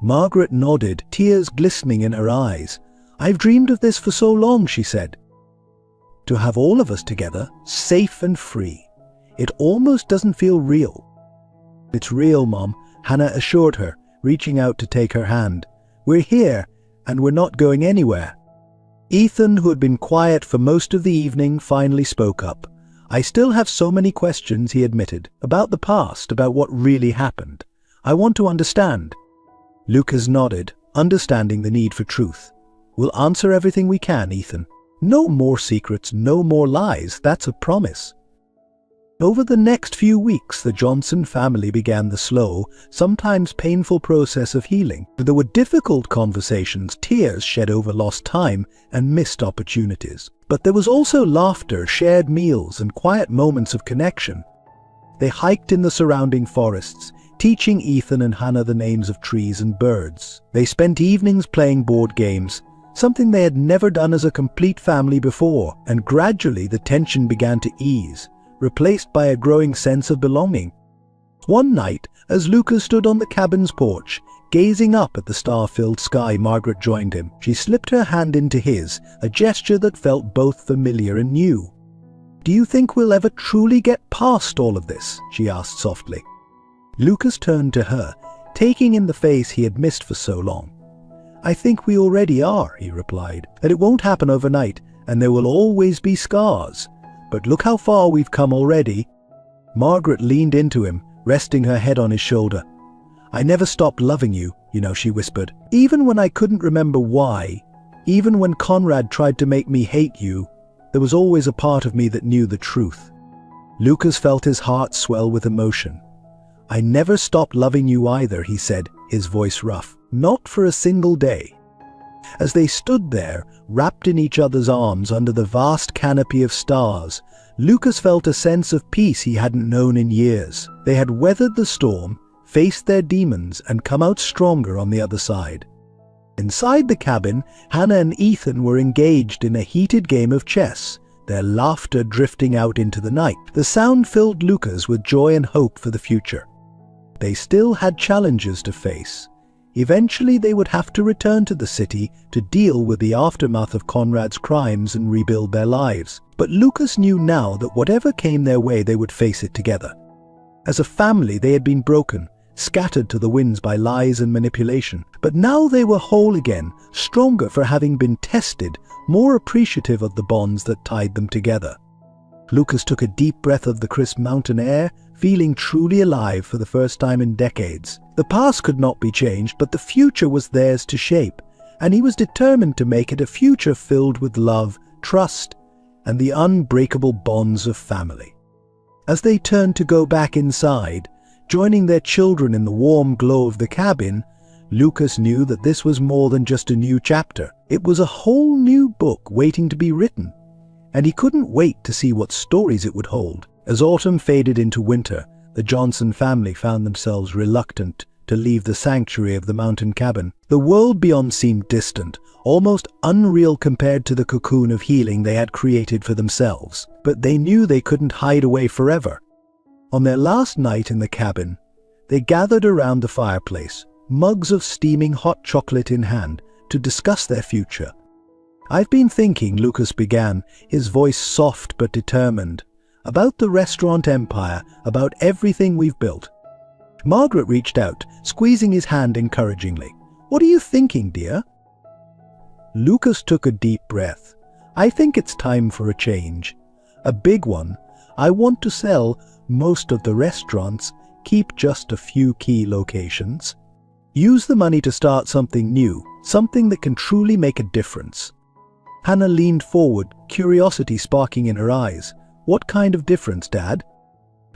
Margaret nodded, tears glistening in her eyes. "I've dreamed of this for so long," she said. "To have all of us together, safe and free. It almost doesn't feel real." "It's real, Mom," Hannah assured her, reaching out to take her hand. We're here, and we're not going anywhere." Ethan, who had been quiet for most of the evening, finally spoke up. "I still have so many questions," he admitted, "about the past, about what really happened. I want to understand." Lucas nodded, understanding the need for truth. "We'll answer everything we can, Ethan. No more secrets, no more lies, that's a promise." Over the next few weeks, the Johnson family began the slow, sometimes painful process of healing. There were difficult conversations, tears shed over lost time, and missed opportunities. But there was also laughter, shared meals, and quiet moments of connection. They hiked in the surrounding forests, teaching Ethan and Hannah the names of trees and birds. They spent evenings playing board games, something they had never done as a complete family before, and gradually the tension began to ease, replaced by a growing sense of belonging. One night, as Lucas stood on the cabin's porch, gazing up at the star-filled sky, Margaret joined him. She slipped her hand into his, a gesture that felt both familiar and new. "Do you think we'll ever truly get past all of this?" she asked softly. Lucas turned to her, taking in the face he had missed for so long. "I think we already are," he replied, "and it won't happen overnight, and there will always be scars. But look how far we've come already." Margaret leaned into him, resting her head on his shoulder. "I never stopped loving you, she whispered. "Even when I couldn't remember why, even when Conrad tried to make me hate you, there was always a part of me that knew the truth." Lucas felt his heart swell with emotion. "I never stopped loving you either," he said, his voice rough. "Not for a single day." As they stood there, wrapped in each other's arms under the vast canopy of stars, Lucas felt a sense of peace he hadn't known in years. They had weathered the storm, faced their demons, and come out stronger on the other side. Inside the cabin, Hannah and Ethan were engaged in a heated game of chess, their laughter drifting out into the night. The sound filled Lucas with joy and hope for the future. They still had challenges to face. Eventually they would have to return to the city to deal with the aftermath of Conrad's crimes and rebuild their lives. But Lucas knew now that whatever came their way, they would face it together. As a family, they had been broken, scattered to the winds by lies and manipulation. But now they were whole again, stronger for having been tested, more appreciative of the bonds that tied them together. Lucas took a deep breath of the crisp mountain air, feeling truly alive for the first time in decades. The past could not be changed, but the future was theirs to shape, and he was determined to make it a future filled with love, trust, and the unbreakable bonds of family. As they turned to go back inside, joining their children in the warm glow of the cabin, Lucas knew that this was more than just a new chapter. It was a whole new book waiting to be written, and he couldn't wait to see what stories it would hold. As autumn faded into winter, the Johnson family found themselves reluctant to leave the sanctuary of the mountain cabin. The world beyond seemed distant, almost unreal compared to the cocoon of healing they had created for themselves. But they knew they couldn't hide away forever. On their last night in the cabin, they gathered around the fireplace, mugs of steaming hot chocolate in hand, to discuss their future. "I've been thinking," Lucas began, his voice soft but determined, "about the restaurant empire, about everything we've built." Margaret reached out, squeezing his hand encouragingly. "What are you thinking, dear?" Lucas took a deep breath. "I think it's time for a change. A big one. I want to sell most of the restaurants, keep just a few key locations. Use the money to start something new, something that can truly make a difference." Hannah leaned forward, curiosity sparking in her eyes. "What kind of difference, Dad?"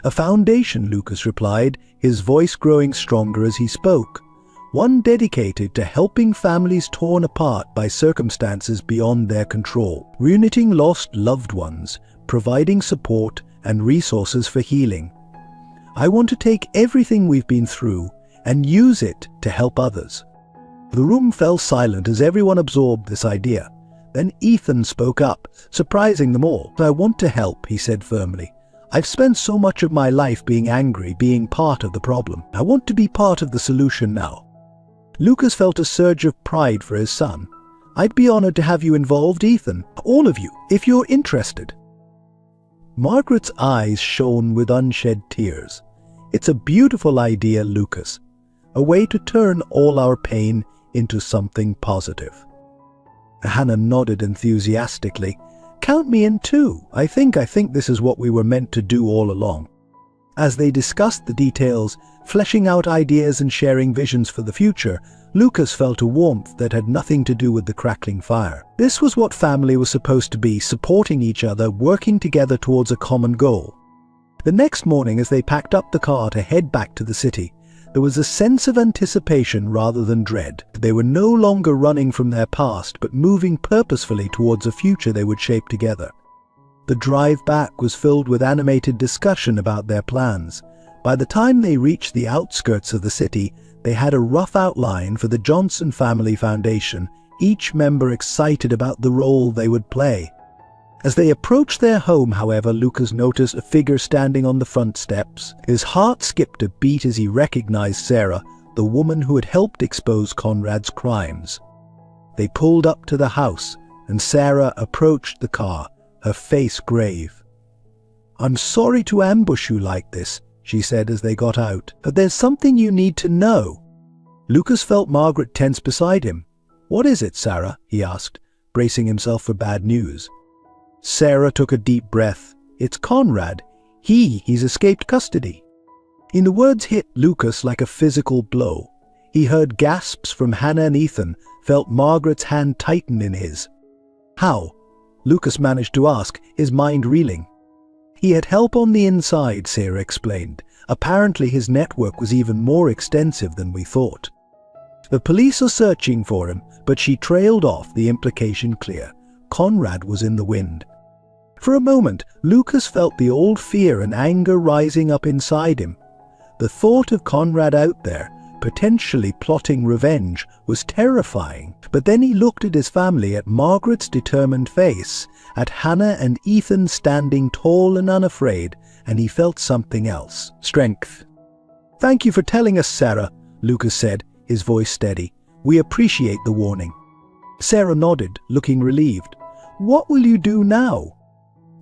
"A foundation," Lucas replied, his voice growing stronger as he spoke. "One dedicated to helping families torn apart by circumstances beyond their control, reuniting lost loved ones, providing support and resources for healing. I want to take everything we've been through and use it to help others." The room fell silent as everyone absorbed this idea. Then Ethan spoke up, surprising them all. "I want to help," he said firmly. "I've spent so much of my life being angry, being part of the problem. I want to be part of the solution now." Lucas felt a surge of pride for his son. "I'd be honored to have you involved, Ethan. All of you, if you're interested." Margaret's eyes shone with unshed tears. "It's a beautiful idea, Lucas. A way to turn all our pain into something positive. Hannah nodded enthusiastically. "Count me in too. I think this is what we were meant to do all along." As they discussed the details, fleshing out ideas and sharing visions for the future, Lucas felt a warmth that had nothing to do with the crackling fire. This was what family was supposed to be, supporting each other, working together towards a common goal. The next morning, as they packed up the car to head back to the city, there was a sense of anticipation rather than dread. They were no longer running from their past, but moving purposefully towards a future they would shape together. The drive back was filled with animated discussion about their plans. By the time they reached the outskirts of the city, they had a rough outline for the Johnson Family Foundation, each member excited about the role they would play. As they approached their home, however, Lucas noticed a figure standing on the front steps. His heart skipped a beat as he recognized Sarah, the woman who had helped expose Conrad's crimes. They pulled up to the house, and Sarah approached the car, her face grave. "I'm sorry to ambush you like this," she said as they got out, "but there's something you need to know." Lucas felt Margaret tense beside him. "What is it, Sarah?" he asked, bracing himself for bad news. Sarah took a deep breath. "It's Conrad. He's escaped custody." And the words hit Lucas like a physical blow. He heard gasps from Hannah and Ethan, felt Margaret's hand tighten in his. "How?" Lucas managed to ask, his mind reeling. "He had help on the inside," Sarah explained. "Apparently his network was even more extensive than we thought. The police are searching for him," but she trailed off, the implication clear. Conrad was in the wind. For a moment, Lucas felt the old fear and anger rising up inside him. The thought of Conrad out there, potentially plotting revenge, was terrifying. But then he looked at his family, at Margaret's determined face, at Hannah and Ethan standing tall and unafraid, and he felt something else. Strength. "Thank you for telling us, Sarah," Lucas said, his voice steady. "We appreciate the warning." Sarah nodded, looking relieved. "What will you do now?"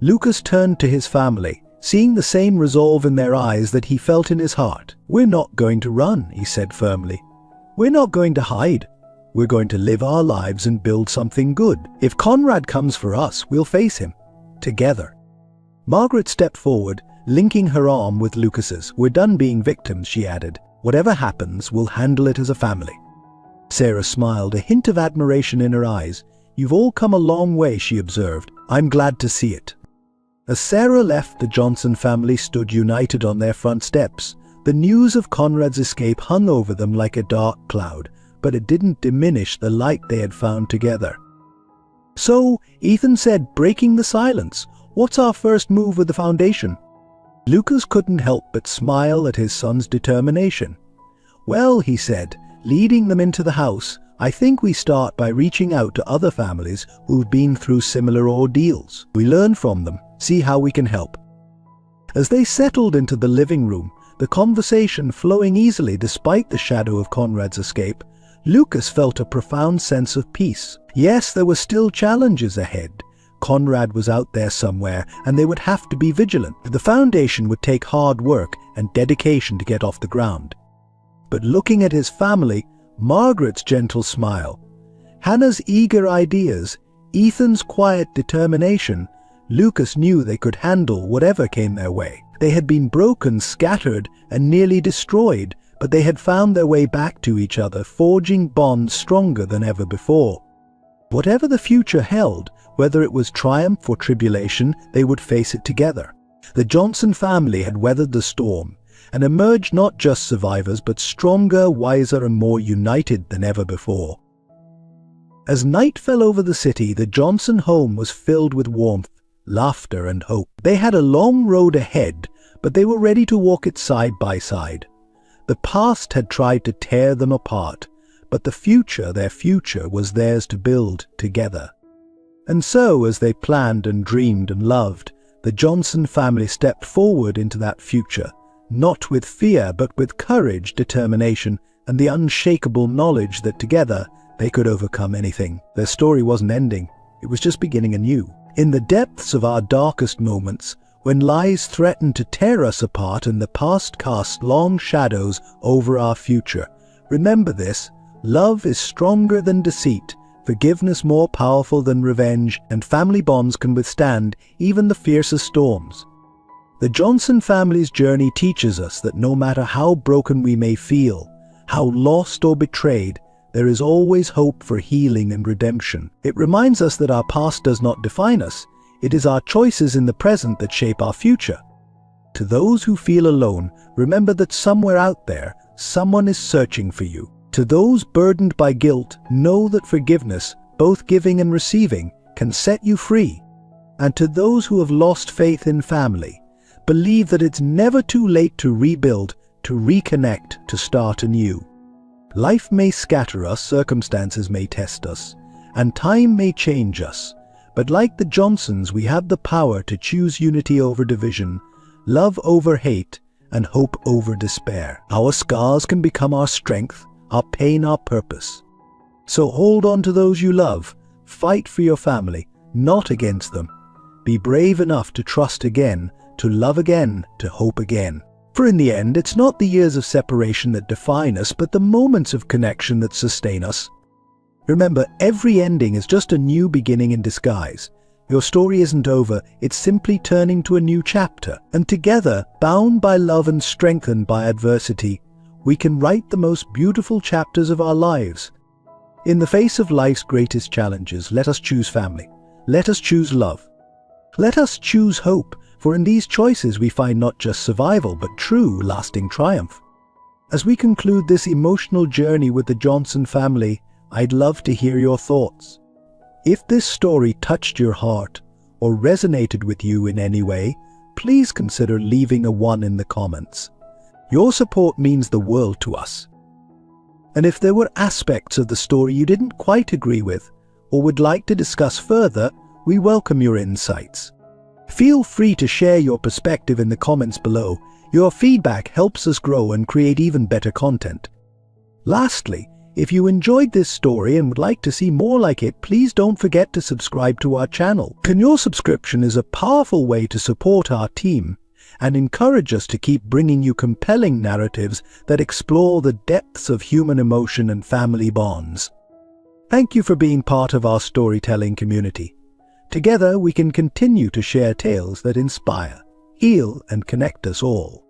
Lucas turned to his family, seeing the same resolve in their eyes that he felt in his heart. "We're not going to run," he said firmly. "We're not going to hide. We're going to live our lives and build something good. If Conrad comes for us, we'll face him. Together." Margaret stepped forward, linking her arm with Lucas's. "We're done being victims," she added. "Whatever happens, we'll handle it as a family." Sarah smiled, a hint of admiration in her eyes. "You've all come a long way," she observed. "I'm glad to see it." As Sarah left, the Johnson family stood united on their front steps. The news of Conrad's escape hung over them like a dark cloud, but it didn't diminish the light they had found together. "So," Ethan said, breaking the silence, "what's our first move with the foundation?" Lucas couldn't help but smile at his son's determination. "Well," he said, leading them into the house, "I think we start by reaching out to other families who've been through similar ordeals. We learn from them, see how we can help." As they settled into the living room, the conversation flowing easily despite the shadow of Conrad's escape, Lucas felt a profound sense of peace. Yes, there were still challenges ahead. Conrad was out there somewhere, and they would have to be vigilant. The foundation would take hard work and dedication to get off the ground. But looking at his family, Margaret's gentle smile, Hannah's eager ideas, Ethan's quiet determination, Lucas knew they could handle whatever came their way. They had been broken, scattered, and nearly destroyed, but they had found their way back to each other, forging bonds stronger than ever before. Whatever the future held, whether it was triumph or tribulation, they would face it together. The Johnson family had weathered the storm and emerged not just survivors, but stronger, wiser, and more united than ever before. As night fell over the city, the Johnson home was filled with warmth, laughter, and hope. They had a long road ahead, but they were ready to walk it side by side. The past had tried to tear them apart, but the future, their future, was theirs to build together. And so, as they planned and dreamed and loved, the Johnson family stepped forward into that future, not with fear, but with courage, determination, and the unshakable knowledge that together they could overcome anything. Their story wasn't ending, it was just beginning anew. In the depths of our darkest moments, when lies threaten to tear us apart and the past casts long shadows over our future, remember this: Love is stronger than deceit, forgiveness more powerful than revenge, and family bonds can withstand even the fiercest storms. The Johnson family's journey teaches us that no matter how broken we may feel, how lost or betrayed, there is always hope for healing and redemption. It reminds us that our past does not define us. It is our choices in the present that shape our future. To those who feel alone, remember that somewhere out there, someone is searching for you. To those burdened by guilt, know that forgiveness, both giving and receiving, can set you free. And to those who have lost faith in family, believe that it's never too late to rebuild, to reconnect, to start anew. Life may scatter us, circumstances may test us, and time may change us. But like the Johnsons, we have the power to choose unity over division, love over hate, and hope over despair. Our scars can become our strength, our pain our purpose. So hold on to those you love, fight for your family, not against them. Be brave enough to trust again, to love again, to hope again. For in the end, it's not the years of separation that define us, but the moments of connection that sustain us. Remember, every ending is just a new beginning in disguise. Your story isn't over, it's simply turning to a new chapter. And together, bound by love and strengthened by adversity, we can write the most beautiful chapters of our lives. In the face of life's greatest challenges, let us choose family. Let us choose love. Let us choose hope, for in these choices we find not just survival, but true, lasting triumph. As we conclude this emotional journey with the Johnson family, I'd love to hear your thoughts. If this story touched your heart or resonated with you in any way, please consider leaving a 1 in the comments. Your support means the world to us. And if there were aspects of the story you didn't quite agree with or would like to discuss further, we welcome your insights. Feel free to share your perspective in the comments below. Your feedback helps us grow and create even better content. Lastly, if you enjoyed this story and would like to see more like it, please don't forget to subscribe to our channel. Your subscription is a powerful way to support our team and encourage us to keep bringing you compelling narratives that explore the depths of human emotion and family bonds. Thank you for being part of our storytelling community. Together we can continue to share tales that inspire, heal, and connect us all.